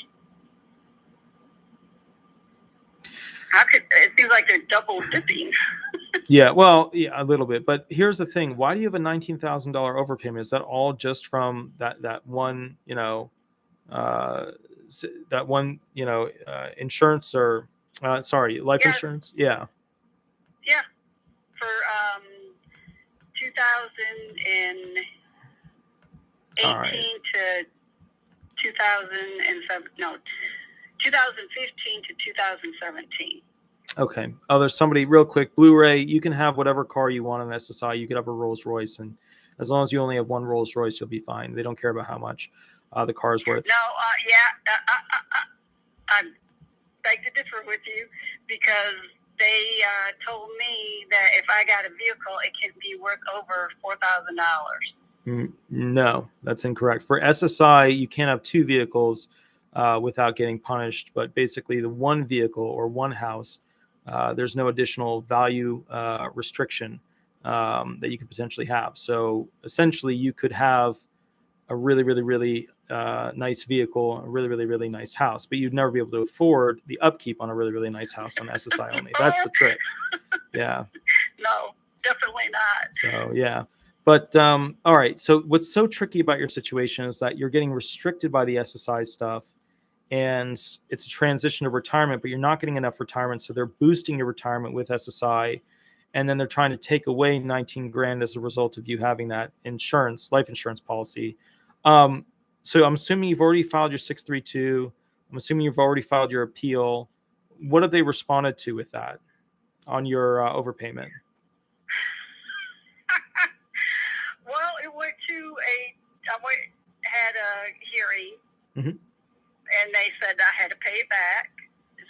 It seems like they're double dipping. Yeah, well, yeah, a little bit. But here's the thing: why do you have a $19,000 overpayment? Is that all just from that one, insurance or life insurance? Yeah. Yeah, for 2018 All right. to 2007. No, 2015 to 2017. Okay. Oh, there's somebody real quick. Blu-ray. You can have whatever car you want on SSI. You could have a Rolls Royce, and as long as you only have one Rolls Royce, you'll be fine. They don't care about how much the car is worth. No, I beg to differ with you, because they told me that if I got a vehicle, it can be worth over $4,000. No, that's incorrect. For SSI, you can't have two vehicles without getting punished. But basically, the one vehicle or one house, there's no additional value restriction that you could potentially have. So essentially, you could have a really, really, really nice vehicle, a really, really, really nice house, but you'd never be able to afford the upkeep on a really, really nice house on SSI only. That's the trick. Yeah. No, definitely not. So, yeah. But, all right. So what's so tricky about your situation is that you're getting restricted by the SSI stuff, and it's a transition to retirement, but you're not getting enough retirement. So they're boosting your retirement with SSI, and then they're trying to take away 19 grand as a result of you having that life insurance policy. So I'm assuming you've already filed your 632. I'm assuming you've already filed your appeal. What have they responded to with that on your overpayment? Well, it went to had a hearing, and they said I had to pay it back.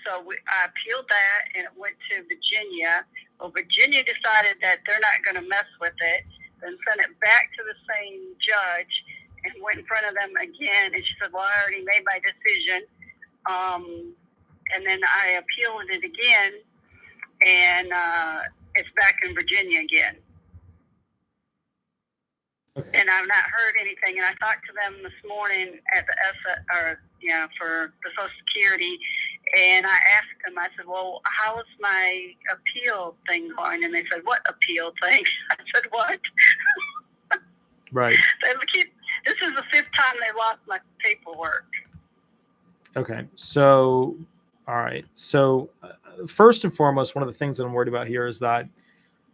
So I appealed that, and it went to Virginia. Well, Virginia decided that they're not going to mess with it, then sent it back to the same judge and went in front of them again. And she said, well, I already made my decision. And then I appealed it again, and it's back in Virginia again. Okay. And I've not heard anything. And I talked to them this morning at for the Social Security, and I asked them, I said, well, how's my appeal thing going? And they said, what appeal thing? I said, what? Right. This is the fifth time they lost my paperwork. Okay. So, all right. So first and foremost, one of the things that I'm worried about here is that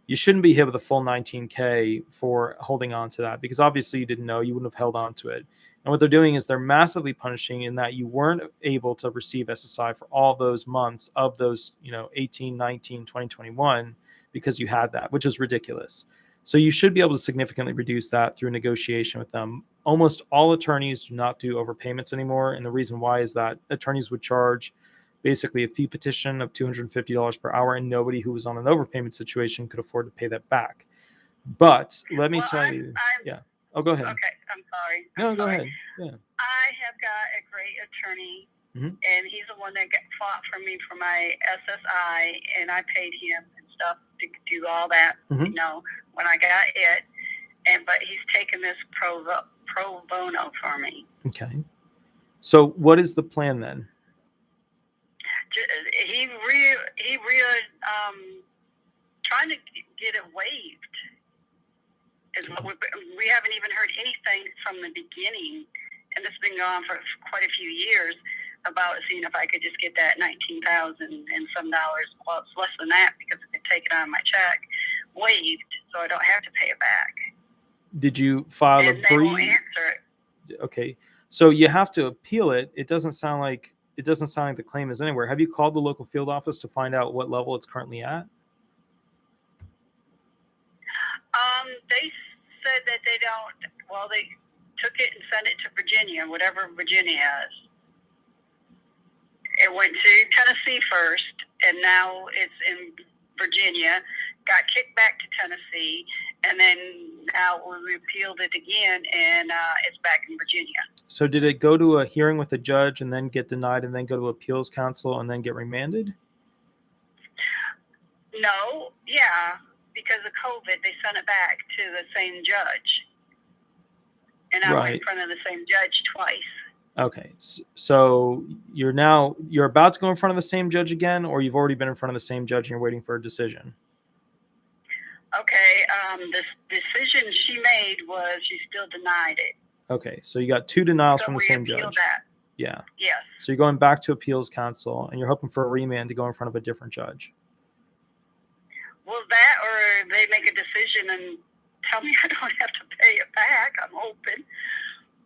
you shouldn't be hit with a full 19K for holding on to that, because obviously you didn't know, you wouldn't have held on to it. And what they're doing is they're massively punishing in that you weren't able to receive SSI for all those months of those, 18, 19, 20, 21, because you had that, which is ridiculous. So you should be able to significantly reduce that through negotiation with them. Almost all attorneys do not do overpayments anymore. And the reason why is that attorneys would charge basically a fee petition of $250 per hour, and nobody who was on an overpayment situation could afford to pay that back. But let me Well, tell you. Yeah. Oh, go ahead. Okay, I'm sorry. No, go ahead. Yeah. I have got a great attorney, and he's the one that fought for me for my SSI, and I paid him and stuff to do all that, when I got it. But he's taken this pro bono for me. Okay. So what is the plan then? He trying to get it waived. We haven't even heard anything from the beginning, and it's been going on for quite a few years, about seeing if I could just get that $19,000 and some dollars, well, it's less than that because I could take it on my check, waived, so I don't have to pay it back. Did you file a brief? They won't answer it. Okay, so you have to appeal it. It doesn't sound like the claim is anywhere. Have you called the local field office to find out what level it's currently at? They said that they don't. Well, they took it and sent it to Virginia, whatever Virginia is. It went to Tennessee first, and now it's in Virginia. Got kicked back to Tennessee, and then now we appealed it again, and it's back in Virginia. So did it go to a hearing with a judge and then get denied, and then go to appeals council and then get remanded? No, yeah, because of COVID, they sent it back to the same judge, and I went in front of the same judge twice. Okay, so you're about to go in front of the same judge again, or you've already been in front of the same judge and you're waiting for a decision? Okay, the decision she made was she still denied it. Okay, so you got two denials So from the we same appealed judge. that. Yeah. Yes. So you're going back to appeals council and you're hoping for a remand to go in front of a different judge. Well, that, or they make a decision and tell me I don't have to pay it back. I'm hoping.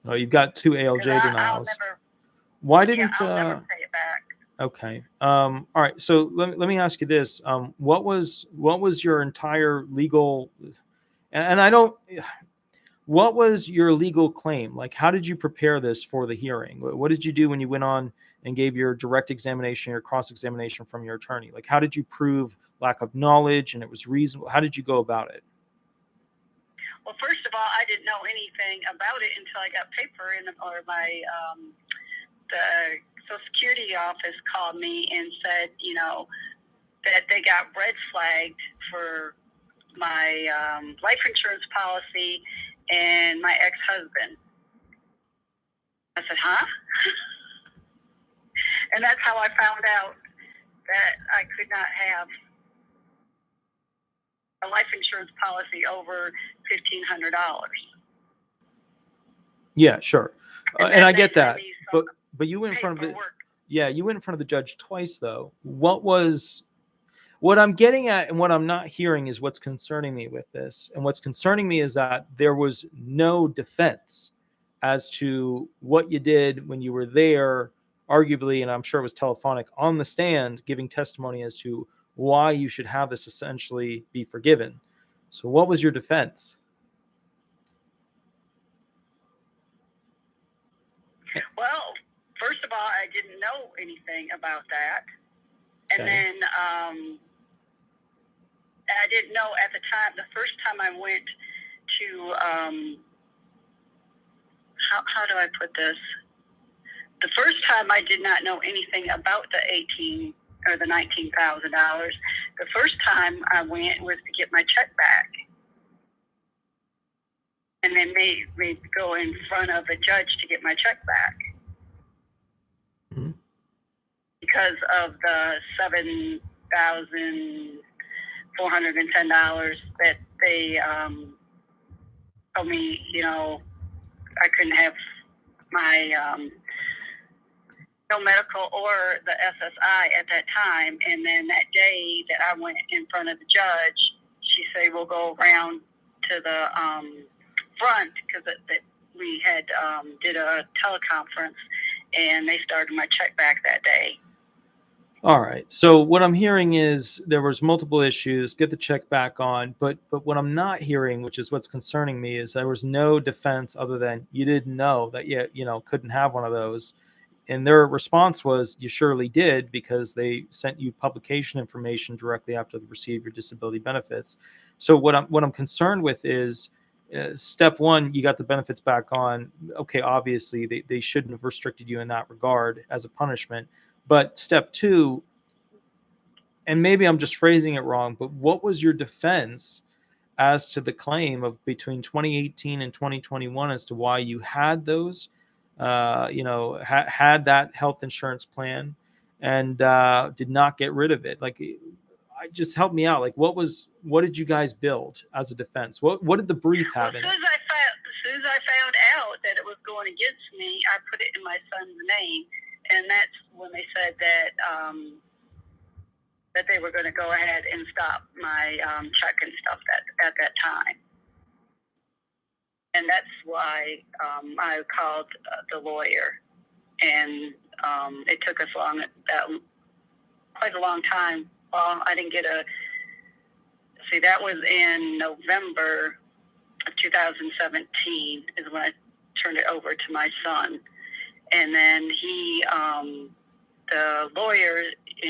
Oh, you've got two ALJ denials. I'll never pay it back. Okay. All right. So let me ask you this. What was your entire legal, and I don't, what was your legal claim? Like, how did you prepare this for the hearing? What did you do when you went on and gave your direct examination, your cross-examination from your attorney? Like, how did you prove lack of knowledge and it was reasonable? How did you go about it? Well, first of all, I didn't know anything about it until I got paper or my the Social Security office called me and said, that they got red flagged for my life insurance policy and my ex-husband. I said, huh? And that's how I found out that I could not have a life insurance policy over $1,500. Yeah, sure. And I get that. But you went in front of the judge twice though. What I'm getting at and what I'm not hearing is what's concerning me with this. And what's concerning me is that there was no defense as to what you did when you were there, arguably, and I'm sure it was telephonic, on the stand, giving testimony as to why you should have this essentially be forgiven. So what was your defense? Well, first of all, I didn't know anything about that. And then I didn't know at the time, the first time I went to, how do I put this? The first time I did not know anything about the $19,000. The first time I went was to get my check back. And they made me go in front of a judge to get my check back. Mm-hmm. Because of the $7,410 that they told me, I couldn't have my no medical or the SSI at that time. And then that day that I went in front of the judge, she said, we'll go around to the front because we had did a teleconference and they started my check back that day. All right. So what I'm hearing is there was multiple issues, get the check back on, but what I'm not hearing, which is what's concerning me, is there was no defense other than you didn't know that you couldn't have one of those. And their response was you surely did because they sent you publication information directly after they received your disability benefits. So what I'm concerned with is step one, you got the benefits back on. Okay, obviously they shouldn't have restricted you in that regard as a punishment. But step two, and maybe I'm just phrasing it wrong, but what was your defense as to the claim of between 2018 and 2021 as to why you had those, had that health insurance plan and did not get rid of it? Like, I just help me out. Like, what did you guys build as a defense? What did the brief have in it? As soon as I found out that it was going against me, I put it in my son's name, and that's when they said that that they were going to go ahead and stop my check and stuff at that time. And that's why I called the lawyer, and it took us quite a long time. I didn't get that was in November of 2017 is when I turned it over to my son. And then the lawyer,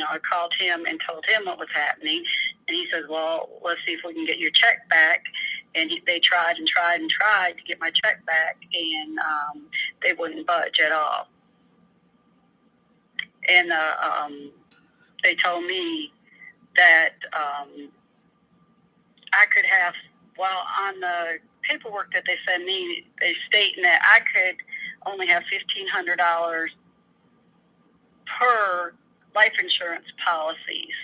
I called him and told him what was happening. And he says, well, let's see if we can get your check back. And they tried and tried and tried to get my check back, and they wouldn't budge at all. And they told me that I could have, on the paperwork that they sent me, they stating that I could only have $1,500 per life insurance policies.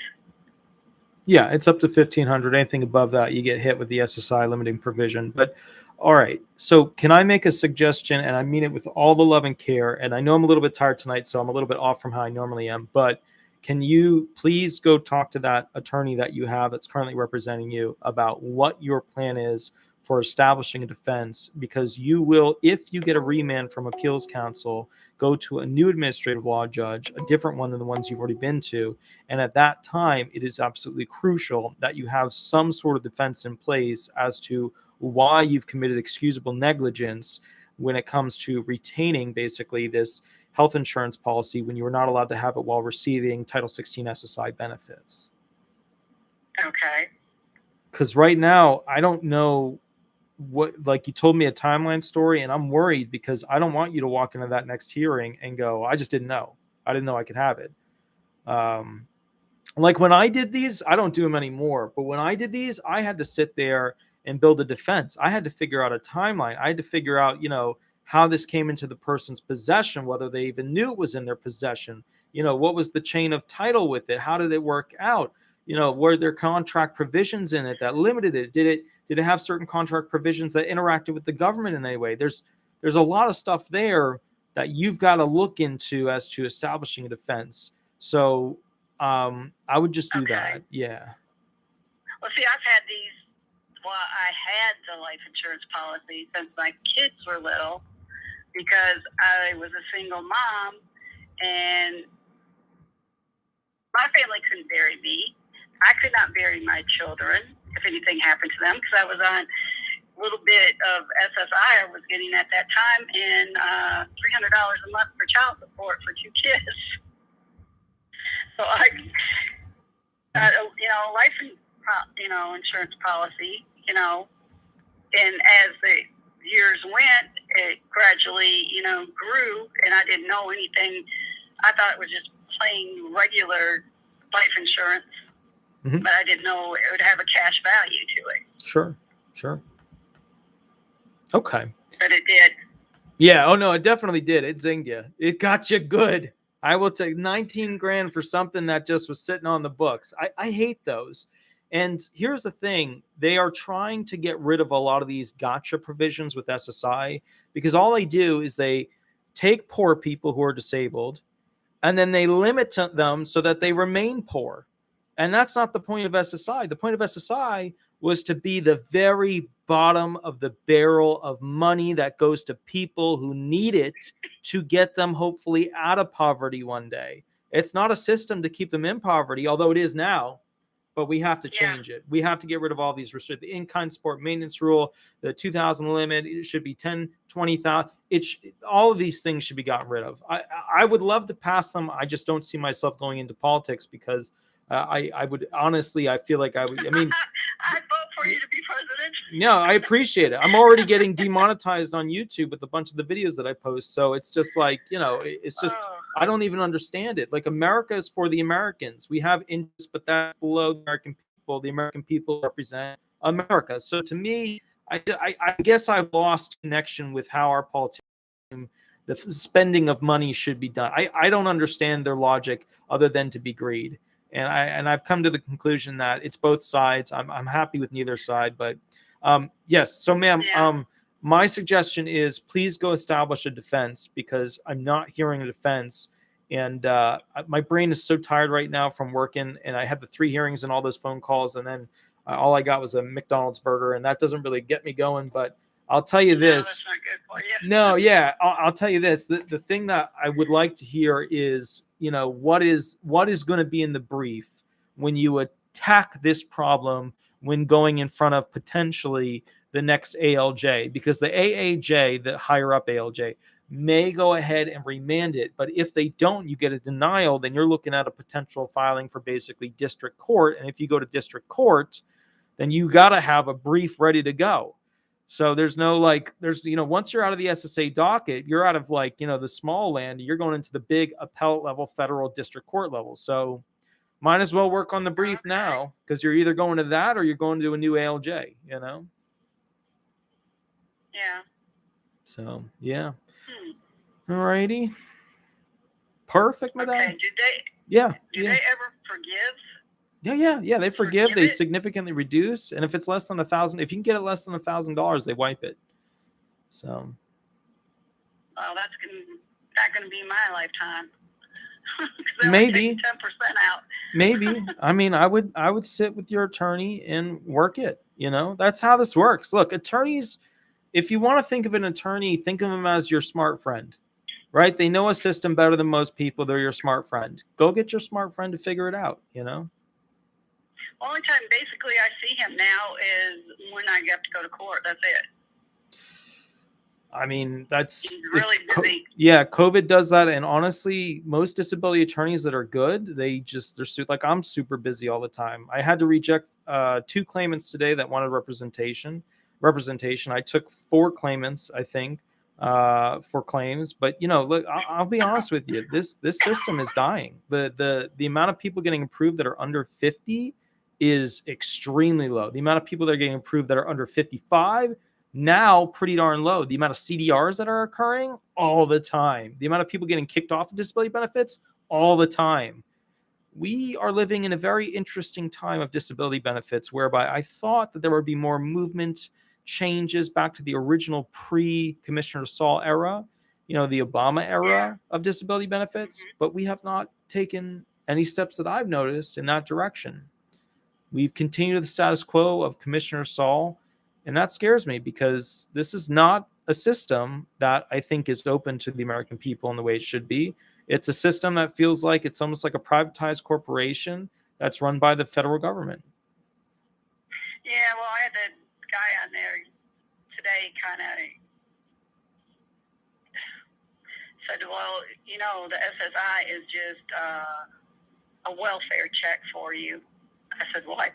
Yeah, it's up to $1,500. Anything above that, you get hit with the SSI limiting provision. But all right, so can I make a suggestion? And I mean it with all the love and care. And I know I'm a little bit tired tonight, so I'm a little bit off from how I normally am. But can you please go talk to that attorney that you have that's currently representing you about what your plan is for establishing a defense? Because you will, if you get a remand from appeals counsel, go to a new administrative law judge, a different one than the ones you've already been to. And at that time, it is absolutely crucial that you have some sort of defense in place as to why you've committed excusable negligence when it comes to retaining basically this health insurance policy when you were not allowed to have it while receiving Title 16 SSI benefits. Okay. Because right now, I don't know like you told me a timeline story, and I'm worried because I don't want you to walk into that next hearing and go, I just didn't know. I didn't know I could have it. Like when I did these, I don't do them anymore. But when I did these, I had to sit there and build a defense. I had to figure out a timeline. I had to figure out, how this came into the person's possession, whether they even knew it was in their possession. What was the chain of title with it? How did it work out? Were there contract provisions in it that limited it? Did it have certain contract provisions that interacted with the government in any way? There's a lot of stuff there that you've got to look into as to establishing a defense. So I would just do that. Yeah. Well, see, I've had these. Well, I had the life insurance policy since my kids were little because I was a single mom, and my family couldn't bury me. I could not bury my children if anything happened to them because I was on a little bit of SSI I was getting at that time, and $300 a month for child support for 2 kids. So life insurance policy, and as the years went, it gradually, grew, and I didn't know anything. I thought it was just plain regular life insurance, but I didn't know it would have a cash value to it. Sure. Okay. But it did. Yeah. Oh no, it definitely did. It zinged you. It got you good. I will take 19 grand for something that just was sitting on the books. I hate those. And here's the thing. They are trying to get rid of a lot of these gotcha provisions with SSI because all they do is they take poor people who are disabled and then they limit them so that they remain poor. And that's not the point of SSI. The point of SSI was to be the very bottom of the barrel of money that goes to people who need it to get them hopefully out of poverty one day. It's not a system to keep them in poverty, although it is now, but we have to change it. We have to get rid of all these restrictions. The in-kind support maintenance rule, the 2,000 limit, it should be 10, 20,000. All of these things should be gotten rid of. I would love to pass them. I just don't see myself going into politics because I would honestly, I feel like I would, I'd vote for for you to be president. No, I appreciate it. I'm already getting demonetized on YouTube with a bunch of the videos that I post. So it's just like, it's just, I don't even understand it. Like, America is for the Americans. We have interests, but that's below the American people. The American people represent America. So to me, I guess I've lost connection with how our politicians, the spending of money should be done. I don't understand their logic other than to be greed. And I've come to the conclusion that it's both sides. I'm happy with neither side, but yes. So, ma'am, my suggestion is please go establish a defense, because I'm not hearing a defense, and my brain is so tired right now from working. And I had the 3 hearings and all those phone calls, and then all I got was a McDonald's burger, and that doesn't really get me going. But I'll tell you this. That's not good for you. No, yeah, I'll tell you this. The thing that I would like to hear is, what is going to be in the brief when you attack this problem when going in front of potentially the next ALJ, because the AAJ, the higher up ALJ, may go ahead and remand it. But if they don't, you get a denial, then you're looking at a potential filing for basically district court. And if you go to district court, then you got to have a brief ready to go. So there's no once you're out of the SSA docket, you're out of the small land, you're going into the big appellate level, federal district court level. So might as well work on the brief now, because you're either going to that or you're going to a new ALJ, Yeah. So, yeah. All righty. Perfect, madam. Okay. Do they ever forgive? Yeah. They forgive. They significantly reduce, and if it's less than $1,000, if you can get it less than $1,000, they wipe it. So. Well, that's not going to be my lifetime. Maybe 10% out. Maybe. I mean, I would sit with your attorney and work it. That's how this works. Look, attorneys, if you want to think of an attorney, think of them as your smart friend, right? They know a system better than most people. They're your smart friend. Go get your smart friend to figure it out. Only time basically I see him now is when I have to go to court. That's it. I mean, that's He's really busy. COVID does that. And honestly, most disability attorneys that are good, they're like, I'm super busy all the time. I had to reject 2 claimants today that wanted representation. I took 4 claimants, I think, for claims. But look, I'll be honest with you. This system is dying. The amount of people getting approved that are under 50 is extremely low. The amount of people that are getting approved that are under 55, now pretty darn low. The amount of CDRs that are occurring, all the time. The amount of people getting kicked off of disability benefits, all the time. We are living in a very interesting time of disability benefits, whereby I thought that there would be more movement, changes back to the original pre-Commissioner Saul era, the Obama era of disability benefits, but we have not taken any steps that I've noticed in that direction. We've continued the status quo of Commissioner Saul, and that scares me, because this is not a system that I think is open to the American people in the way it should be. It's a system that feels like it's almost like a privatized corporation that's run by the federal government. Yeah, well, I had that guy on there today kind of said, well, the SSI is just a welfare check for you. I said, what?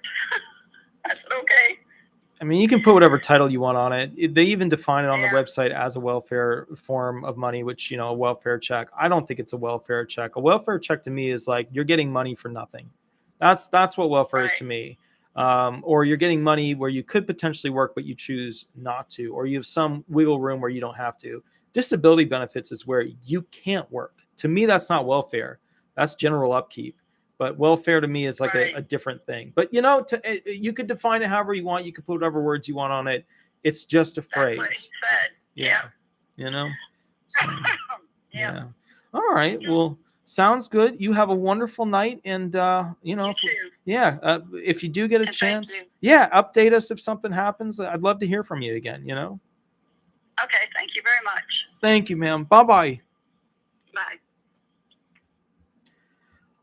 I said, okay. I mean, you can put whatever title you want on it. They even define it on the website as a welfare form of money, which, a welfare check. I don't think it's a welfare check. A welfare check to me is like you're getting money for nothing. That's what welfare is to me. Or you're getting money where you could potentially work, but you choose not to, or you have some wiggle room where you don't have to. Disability benefits is where you can't work. To me, that's not welfare. That's general upkeep. But welfare to me is like a different thing. But, you could define it however you want. You could put whatever words you want on it. It's just a phrase. That's what he said. Yeah. So, yeah. All right. Well, sounds good. You have a wonderful night. And, if you do get a chance, update us if something happens. I'd love to hear from you again, Okay. Thank you very much. Thank you, ma'am. Bye-bye. Bye.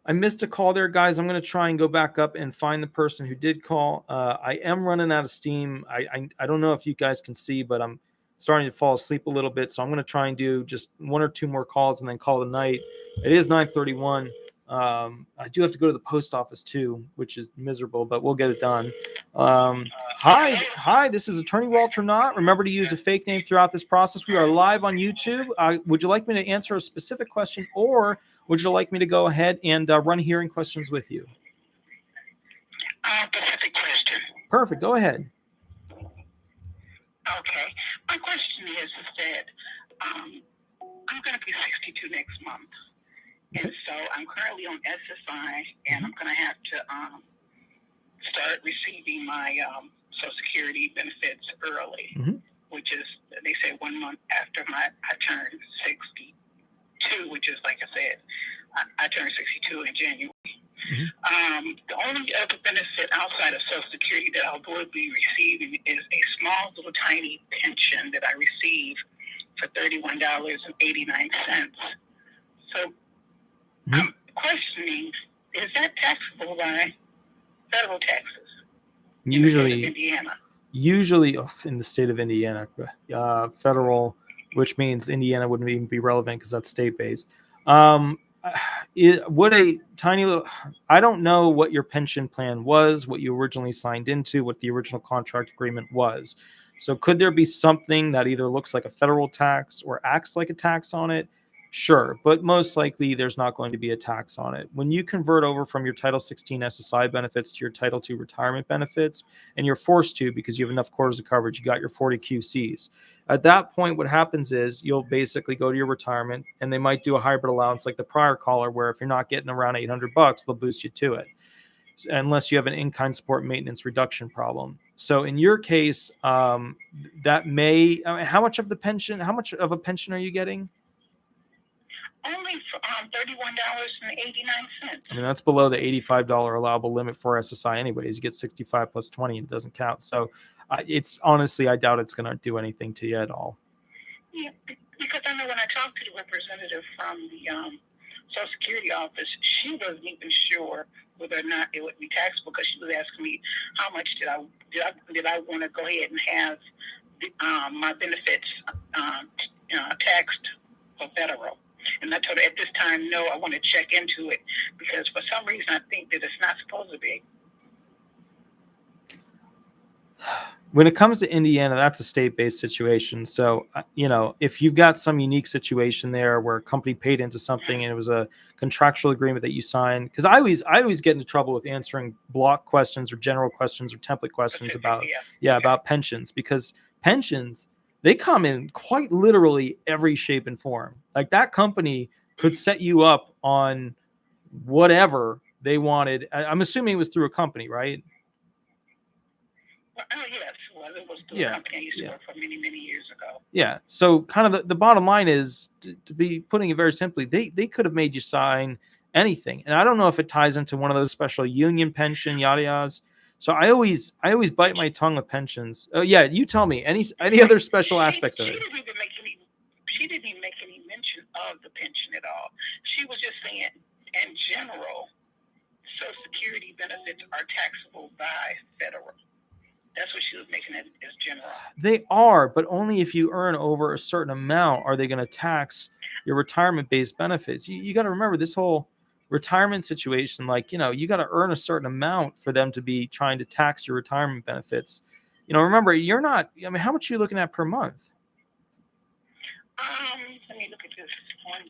I missed a call there, guys. I'm going to try and go back up and find the person who did call. I am running out of steam. I don't know if you guys can see, but I'm starting to fall asleep a little bit. So I'm going to try and do just 1 or 2 more calls and then call it a night. It is 9:31. I do have to go to the post office too, which is miserable, but we'll get it done. Hi, this is Attorney Walter Knott. Remember to use a fake name throughout this process. We are live on YouTube. Would you like me to answer a specific question, or would you like me to go ahead and run hearing questions with you? Specific question. Perfect. Go ahead. Okay. My question is that I'm going to be 62 next month. Okay. And so I'm currently on SSI, and I'm going to have to start receiving my Social Security benefits early, which is, they say, 1 month after I turn 62, which is, like I said, I turned 62 in January. The only other benefit outside of Social Security that I would be receiving is a small little tiny pension that I receive for $31.89. So I'm questioning, is that taxable by federal taxes? Usually, in Indiana. Usually in the state of Indiana, federal, which means Indiana wouldn't even be relevant because that's state-based. Would a tiny little, I don't know what your pension plan was, what you originally signed into, what the original contract agreement was. So could there be something that either looks like a federal tax or acts like a tax on it? Sure, but most likely there's not going to be a tax on it. When you convert over from your Title 16 SSI benefits to your Title II retirement benefits, and you're forced to because you have enough quarters of coverage, you got your 40 QCs. At that point, what happens is you'll basically go to your retirement, and they might do a hybrid allowance like the prior caller, where if you're not getting around $800, they'll boost you to it, unless you have an in-kind support maintenance reduction problem. So in your case, that may, how much of a pension are you getting? Only $31.89. I mean, that's below the $85 allowable limit for SSI anyways. You get 65 plus 20 and it doesn't count. So it's honestly, I doubt it's going to do anything to you at all. Yeah, because I know when I talked to the representative from the Social Security office, she wasn't even sure whether or not it would be taxable, because she was asking me how much did I want to go ahead and have my benefits taxed for federal. And I told her at this time, no, I want to check into it, because for some reason I think that it's not supposed to be. When it comes to Indiana, that's a state-based situation. So, if you've got some unique situation there where a company paid into something and it was a contractual agreement that you signed, because I always get into trouble with answering block questions or general questions or template questions about pensions, because pensions, they come in quite literally every shape and form. Like, that company could set you up on whatever they wanted. I'm assuming it was through a company, right? Oh, yes. Well, it was through a company I used to work for many, many years ago. Yeah. So kind of the bottom line is, to be putting it very simply, they could have made you sign anything. And I don't know if it ties into one of those special union pension yada yadas. So I always bite my tongue with pensions. Oh yeah, you tell me any other special aspects of it. She didn't even make any mention of the pension at all. She was just saying, in general, Social Security benefits are taxable by federal. That's what she was making it as general. They are, but only if you earn over a certain amount are they going to tax your retirement-based benefits. You got to remember this whole retirement situation. Like, you got to earn a certain amount for them to be trying to tax your retirement benefits. Remember, you're not. I mean, how much are you looking at per month? Let me look at this one.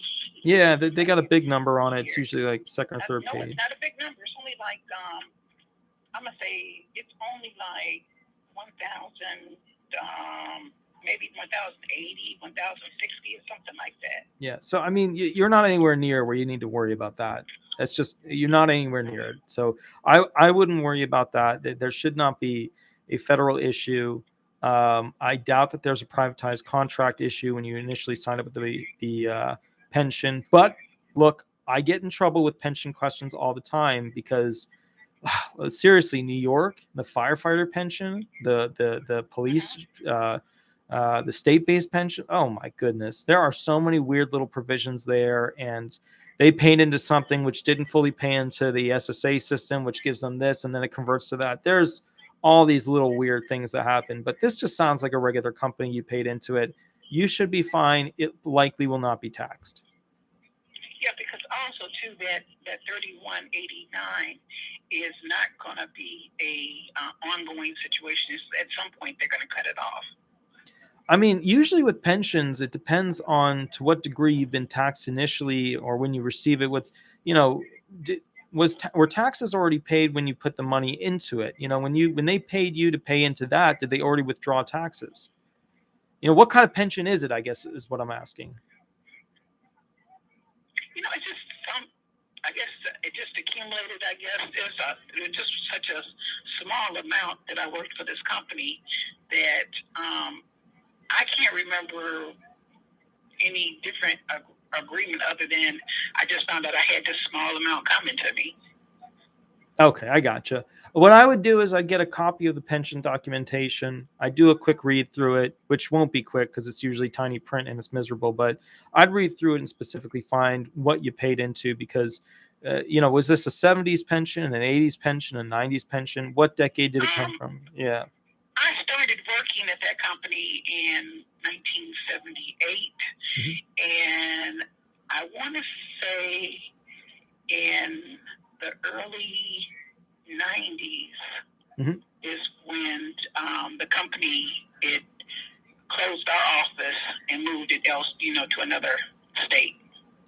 Yeah, they got a big number on it. It's usually like second or third page. No, it's not a big number. It's only like I'm gonna say it's only like 1,000, maybe 1,080, 1,060, or something like that. Yeah. So I mean, you're not anywhere near where you need to worry about that. That's just, you're not anywhere near it. So I wouldn't worry about that. There should not be a federal issue. I doubt that there's a privatized contract issue when you initially sign up with the pension. But look, I get in trouble with pension questions all the time because, seriously, New York, the firefighter pension, the police, the state-based pension. Oh my goodness, there are so many weird little provisions there, and they paid into something which didn't fully pay into the SSA system, which gives them this, and then it converts to that. There's all these little weird things that happen, but this just sounds like a regular company. You paid into it. You should be fine. It likely will not be taxed. Yeah, because because also too that 3189 is not going to be a ongoing situation. At some point, they're going to cut it off. I mean, usually with pensions, it depends on to what degree you've been taxed initially or when you receive it. What's, you know, were taxes already paid when you put the money into it? You know, when they paid you to pay into that, did they already withdraw taxes? You know, what kind of pension is it, I guess, is what I'm asking. You know, it's just I guess it just accumulated. I guess it's just such a small amount that I worked for this company that I can't remember any different agreement other than I just found out I had this small amount coming to me. Okay, I gotcha. What I would do is I'd get a copy of the pension documentation. I do a quick read through it, which won't be quick because it's usually tiny print and it's miserable, but I'd read through it and specifically find what you paid into because, you know, was this a 70s pension, an 80s pension, a 90s pension? What decade did it come from? Yeah. I started working at that company in 1978, and I want to say in the early 90s is when the company it closed our office and moved it to another state.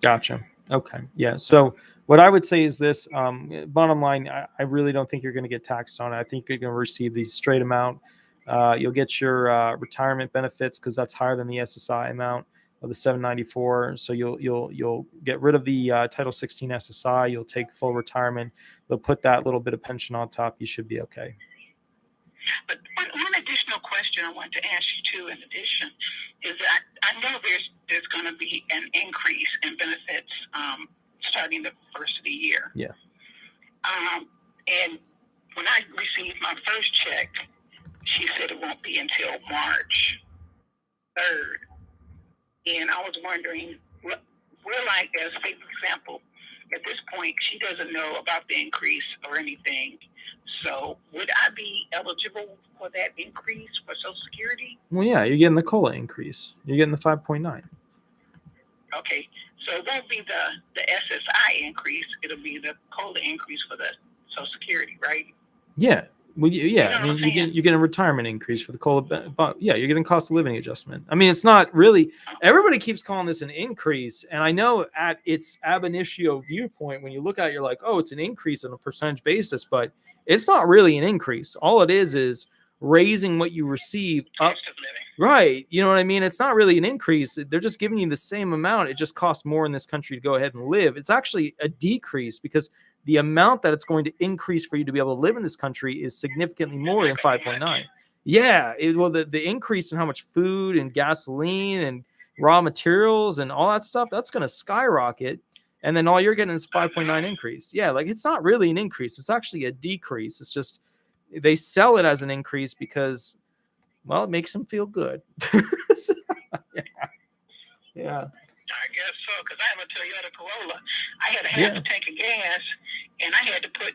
Gotcha. Okay. Yeah. So what I would say is this, bottom line, I really don't think you're going to get taxed on it. I think you're going to receive the straight amount. You'll get your retirement benefits because that's higher than the SSI amount of the 794. So you'll get rid of the Title 16 SSI. You'll take full retirement. They'll put that little bit of pension on top. You should be okay. But one additional question I want to ask you too, in addition, is that I know there's going to be an increase in benefits starting the first of the year. Yeah. And when I received my first check, she said it won't be until March 3rd. And I was wondering, we're like, as say, for example, at this point, she doesn't know about the increase or anything. So would I be eligible for that increase for Social Security? Well, yeah, you're getting the COLA increase. You're getting the 5.9. Okay. So it won't be the SSI increase. It'll be the COLA increase for the Social Security, right? Yeah. Well, yeah. You know I mean, you're getting a retirement increase for the COLA. But yeah, you're getting cost of living adjustment. I mean, it's not really. Everybody keeps calling this an increase, and I know at its ab initio viewpoint, when you look at it, you're like, oh, it's an increase on a percentage basis, but it's not really an increase. All it is raising what you receive up. Cost of living. Right. You know what I mean? It's not really an increase. They're just giving you the same amount. It just costs more in this country to go ahead and live. It's actually a decrease because the amount that it's going to increase for you to be able to live in this country is significantly more than 5.9. Yeah. The increase in how much food and gasoline and raw materials and all that stuff, that's going to skyrocket. And then all you're getting is 5.9 increase. Yeah. Like it's not really an increase. It's actually a decrease. It's just they sell it as an increase because, well, it makes them feel good. Yeah. I guess so, because I have a Toyota Corolla. I had a half a tank of gas, and I had to fill it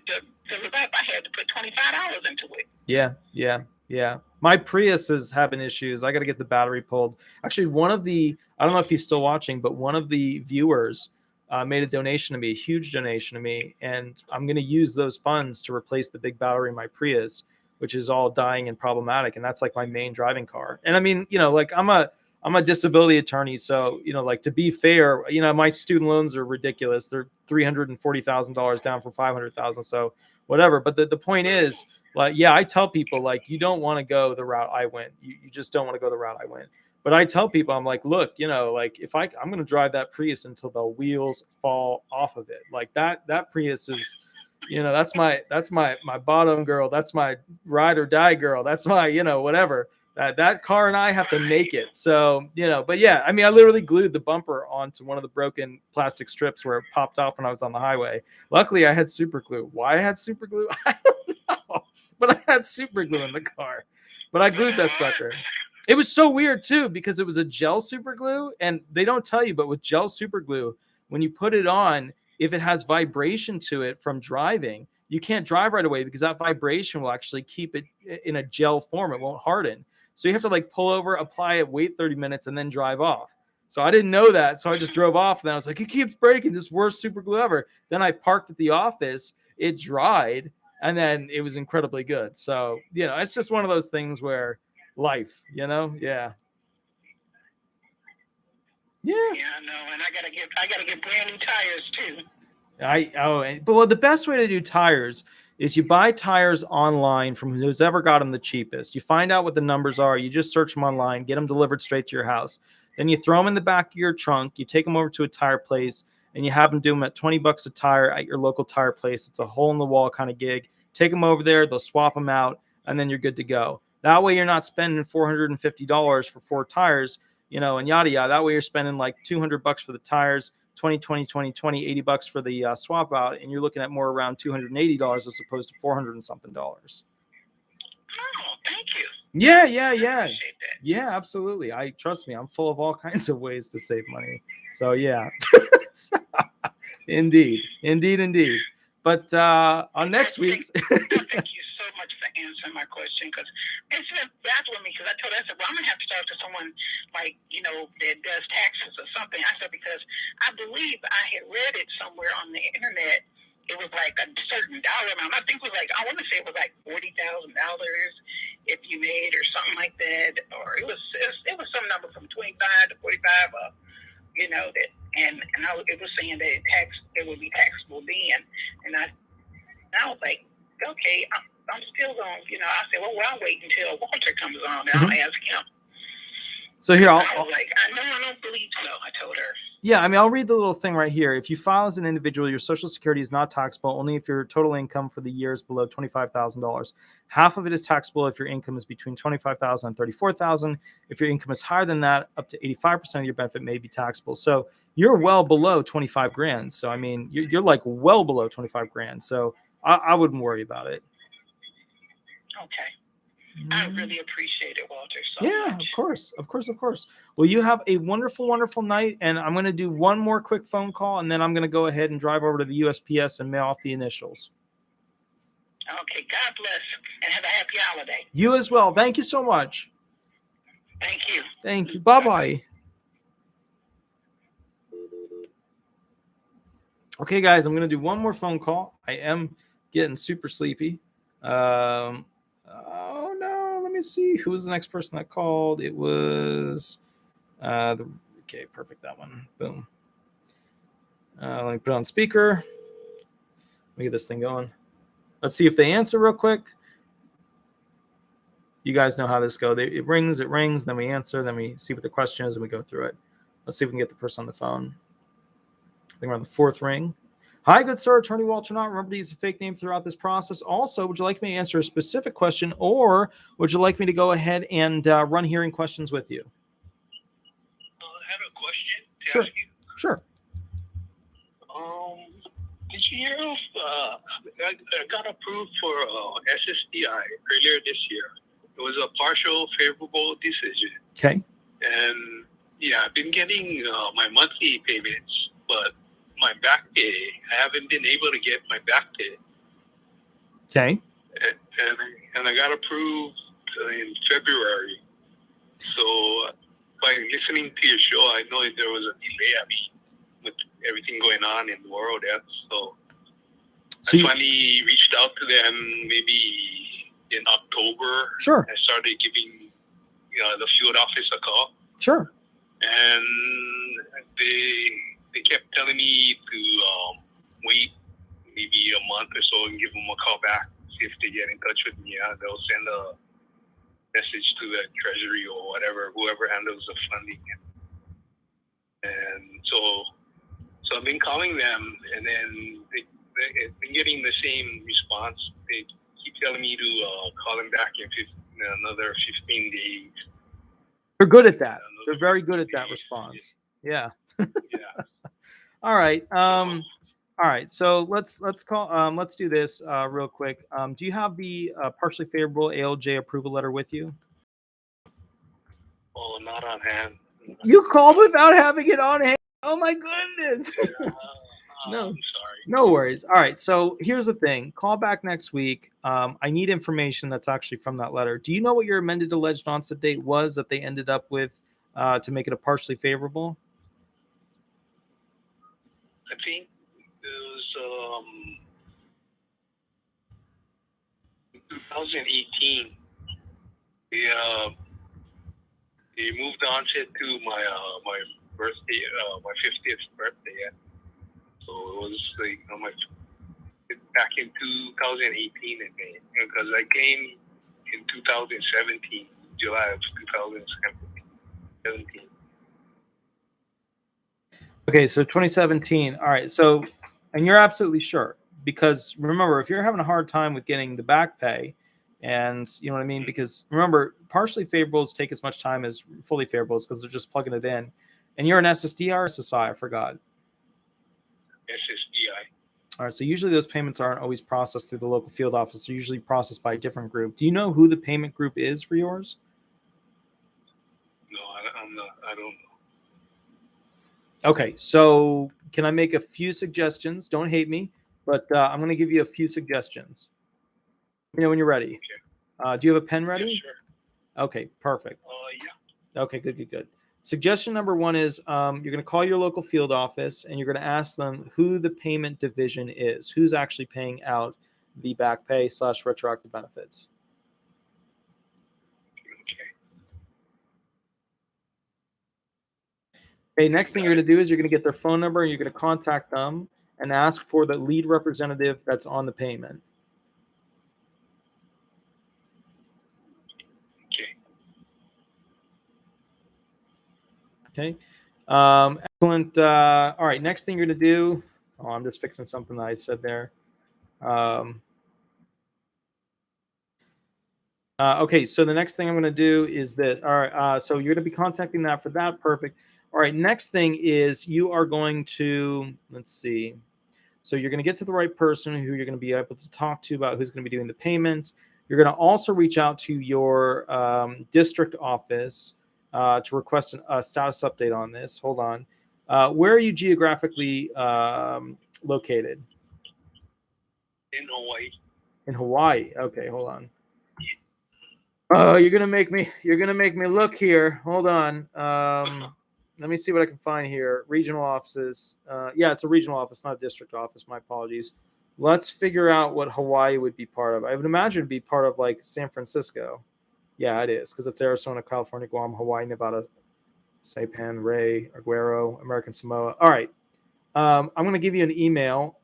up. I had to put $25 into it. Yeah. My Prius is having issues. I got to get the battery pulled. Actually, I don't know if he's still watching, but one of the viewers made a donation to me, a huge donation to me, and I'm going to use those funds to replace the big battery in my Prius, which is all dying and problematic, and that's like my main driving car. And I mean, like I'm a disability attorney, so like to be fair, my student loans are ridiculous. They're $340,000 down from $500,000, so whatever. But the point is, like, yeah, I tell people like you don't want to go the route I went. You just don't want to go the route I went. But I tell people, I'm like, look, like if I'm going to drive that Prius until the wheels fall off of it. Like that Prius is, that's my bottom girl. That's my ride or die girl. That's my, whatever. That car and I have to make it. So, but yeah, I mean, I literally glued the bumper onto one of the broken plastic strips where it popped off when I was on the highway. Luckily, I had super glue. Why I had super glue? I don't know. But I had super glue in the car. But I glued that sucker. It was so weird, too, because it was a gel super glue. And they don't tell you, but with gel super glue, when you put it on, if it has vibration to it from driving, you can't drive right away because that vibration will actually keep it in a gel form. It won't harden. So you have to like pull over, apply it, wait 30 minutes, and then drive off. So I didn't know that. So I just drove off, and then I was like, it keeps breaking. This worst super glue ever. Then I parked at the office. It dried, and then it was incredibly good. So, it's just one of those things where life, Yeah. Yeah, I know, and I gotta get brand new tires too. But the best way to do tires is you buy tires online from who's ever got them the cheapest. You find out what the numbers are. You just search them online, get them delivered straight to your house. Then you throw them in the back of your trunk. You take them over to a tire place, and you have them do them at $20 a tire at your local tire place. It's a hole in the wall kind of gig. Take them over there. They'll swap them out, and then you're good to go. That way you're not spending $450 for 4 tires, and yada yada. That way you're spending like $200 for the tires, 20, 20, 20, 20, $80 for the swap out, and you're looking at more around $280 as opposed to $400 and something. Oh, thank you. Yeah. I appreciate that. Yeah, absolutely. Trust me, I'm full of all kinds of ways to save money. So yeah. Indeed. But on next week's Thank you so much for answering my question, because it's been baffling me, because I told her, I said, well, I'm going to have to talk to someone like, that does taxes or something. I said, because I believe I had read it somewhere on the internet. It was like a certain dollar amount. I think it was like, I want to say it was like $40,000 if you made, or something like that. Or it was some number from 25 to 45, that, and it was saying that it would be taxable then. And I was like, okay, I'm still going, I said, well, I'll wait until Walter comes on, and I'll ask him. So here, I was like, I don't believe so, I told her. Yeah, I'll read the little thing right here. If you file as an individual, your Social Security is not taxable only if your total income for the year is below $25,000. Half of it is taxable if your income is between $25,000 and $34,000. If your income is higher than that, up to 85% of your benefit may be taxable. So you're well below 25 grand. So you're like well below 25 grand. So I wouldn't worry about it. Okay. I really appreciate it, Walter, so yeah, much. Of course. Well, you have a wonderful, wonderful night, and I'm going to do one more quick phone call, and then I'm going to go ahead and drive over to the USPS and mail off the initials. Okay, God bless, and have a happy holiday. You as well. Thank you so much. Thank you. Bye-bye. Okay, guys, I'm going to do one more phone call. I am getting super sleepy. Oh no, let me see. Who was the next person that called? It was okay, perfect, that one. Boom. Let me put it on speaker. Let me get this thing going. Let's see if they answer real quick. You guys know how this goes. It rings, then we answer, then we see what the question is, and we go through it. Let's see if we can get the person on the phone. I think we're on the 4th ring. Hi, good sir. Attorney Walter Knott. Remember to use a fake name throughout this process. Also, would you like me to answer a specific question, or would you like me to go ahead and run hearing questions with you? I have a question to Sure. ask you. Sure. Did you hear of, I got approved for SSDI earlier this year. It was a partial favorable decision. Okay. And yeah, I've been getting my monthly payments, but my back pay, I haven't been able to get my back pay. Okay. And I got approved in February. So by listening to your show, I know there was a delay, with everything going on in the world. So I finally reached out to them maybe in October. Sure. I started giving the field office a call. Sure. And they kept telling me to wait maybe a month or so and give them a call back, see if they get in touch with me. They'll send a message to the Treasury or whatever, whoever handles the funding. And so I've been calling them, and then they've been getting the same response. They keep telling me to call them back in another 15 days. They're good at that. They're very good at that response. Yeah. Yeah. All right. All right. So let's call. Let's do this real quick. Do you have the partially favorable ALJ approval letter with you? Oh, not on hand. You called without having it on hand. Oh my goodness. No. I'm sorry. No worries. All right. So here's the thing. Call back next week. I need information that's actually from that letter. Do you know what your amended alleged onset date was that they ended up with to make it a partially favorable? I think it was 2018. They moved on to my birthday, my 50th birthday. Yeah. So it was like back in 2018 because I came in 2017, July of 2017. Okay, so 2017. All right, so, and you're absolutely sure, because remember, if you're having a hard time with getting the back pay, and you know what I mean, because remember, partially favorables take as much time as fully favorables because they're just plugging it in. And you're an SSD or SSI, I forgot. SSDI. All right, so usually those payments aren't always processed through the local field office. They're usually processed by a different group. Do you know who the payment group is for yours? No, I'm not. I don't know. Okay, so can I make a few suggestions? Don't hate me, but I'm going to give you a few suggestions. Let me know when you're ready. Okay. Do you have a pen ready? Yeah, sure. Okay, perfect. Yeah. Okay, good. Suggestion number one is you're going to call your local field office and you're going to ask them who the payment division is, who's actually paying out the back pay / retroactive benefits. Okay, next thing you're going to do is you're going to get their phone number and you're going to contact them and ask for the lead representative that's on the payment. Okay. Excellent. All right. Next thing you're going to do. Oh, I'm just fixing something that I said there. Okay. So the next thing I'm going to do is this. All right. So you're going to be contacting that for that. Perfect. All right. Next thing is you are going to, let's see. So you're going to get to the right person who you're going to be able to talk to about who's going to be doing the payment. You're going to also reach out to your district office to request a status update on this. Hold on. Where are you geographically located? In Hawaii. In Hawaii. Okay, hold on. You're gonna make me look here. Hold on. Let me see what I can find here. Regional offices. Yeah, it's a regional office, not a district office. My apologies. Let's figure out what Hawaii would be part of. I would imagine it'd be part of like San Francisco. Yeah, it is, because it's Arizona, California, Guam, Hawaii, Nevada, Saipan, Ray, Aguero, American Samoa. All right. I'm going to give you an email.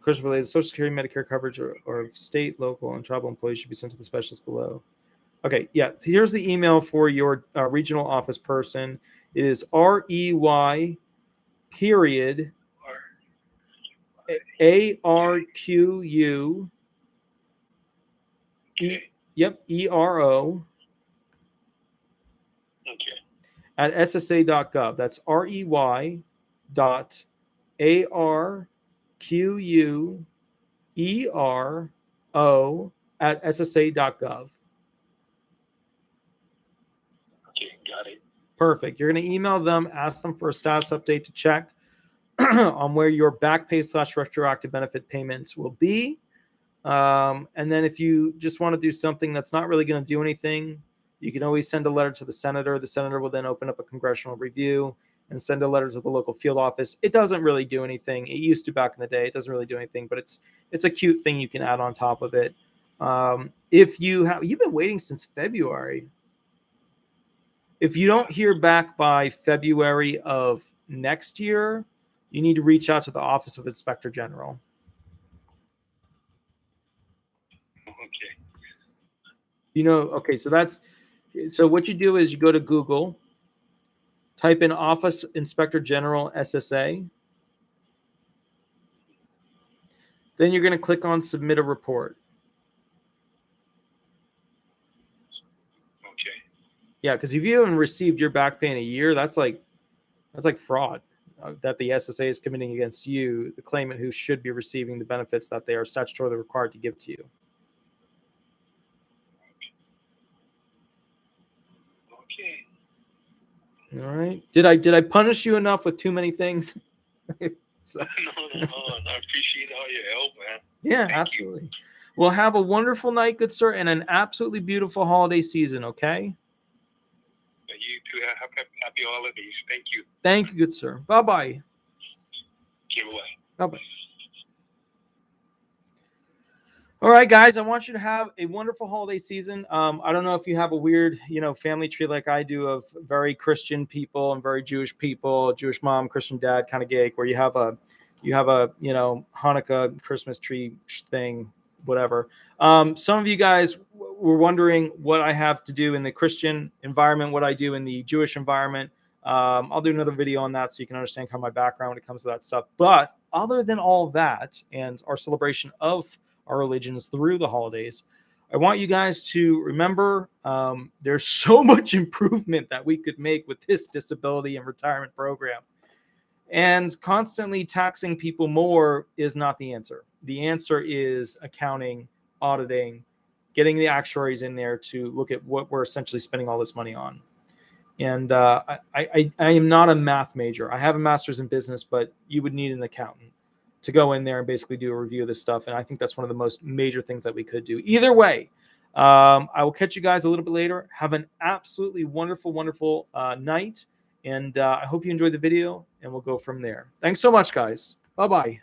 Question related to Social Security, Medicare coverage, or state, local, and tribal employees should be sent to the specialist below. Okay, yeah. So here's the email for your regional office person. It is REY period ARQU. ERO. Okay. At SSA.gov. That's REY dot ARQUERO at SSA.gov. Okay, got it. Perfect. You're going to email them, ask them for a status update to check on where your back pay / retroactive benefit payments will be. And then if you just want to do something that's not really going to do anything, you can always send a letter to the senator. The senator will then open up a congressional review and send a letter to the local field office. It doesn't really do anything. It used to back in the day. It doesn't really do anything, but it's a cute thing you can add on top of it. If you've been waiting since February. If you don't hear back by February of next year, you need to reach out to the Office of Inspector General. Okay. Okay, so what you do is you go to Google, type in Office Inspector General SSA. Then you're going to click on Submit a Report. Okay. Yeah, because if you haven't received your back pay in a year, that's like fraud that the SSA is committing against you, the claimant who should be receiving the benefits that they are statutorily required to give to you. Okay. All right. Did I punish you enough with too many things? No. I appreciate all your help, man. Yeah, Thank absolutely. You. Well, have a wonderful night, good sir, and an absolutely beautiful holiday season, okay? You too. Happy holidays. Thank you. Thank you, good sir. Bye-bye. Giveaway. Bye-bye. All right, guys, I want you to have a wonderful holiday season. I don't know if you have a weird, family tree like I do of very Christian people and very Jewish people, Jewish mom, Christian dad kind of gig, where you have a Hanukkah Christmas tree thing, whatever. Some of you guys were wondering what I have to do in the Christian environment, what I do in the Jewish environment. I'll do another video on that so you can understand kind of my background when it comes to that stuff. But other than all of that and our celebration of our religions through the holidays, I want you guys to remember there's so much improvement that we could make with this disability and retirement program. And constantly taxing people more is not the answer. The answer is accounting, auditing, getting the actuaries in there to look at what we're essentially spending all this money on. And I am not a math major. I have a master's in business, but you would need an accountant to go in there and basically do a review of this stuff. And I think that's one of the most major things that we could do. Either way, I will catch you guys a little bit later. Have an absolutely wonderful, wonderful night. And I hope you enjoyed the video, and we'll go from there. Thanks so much, guys. Bye-bye.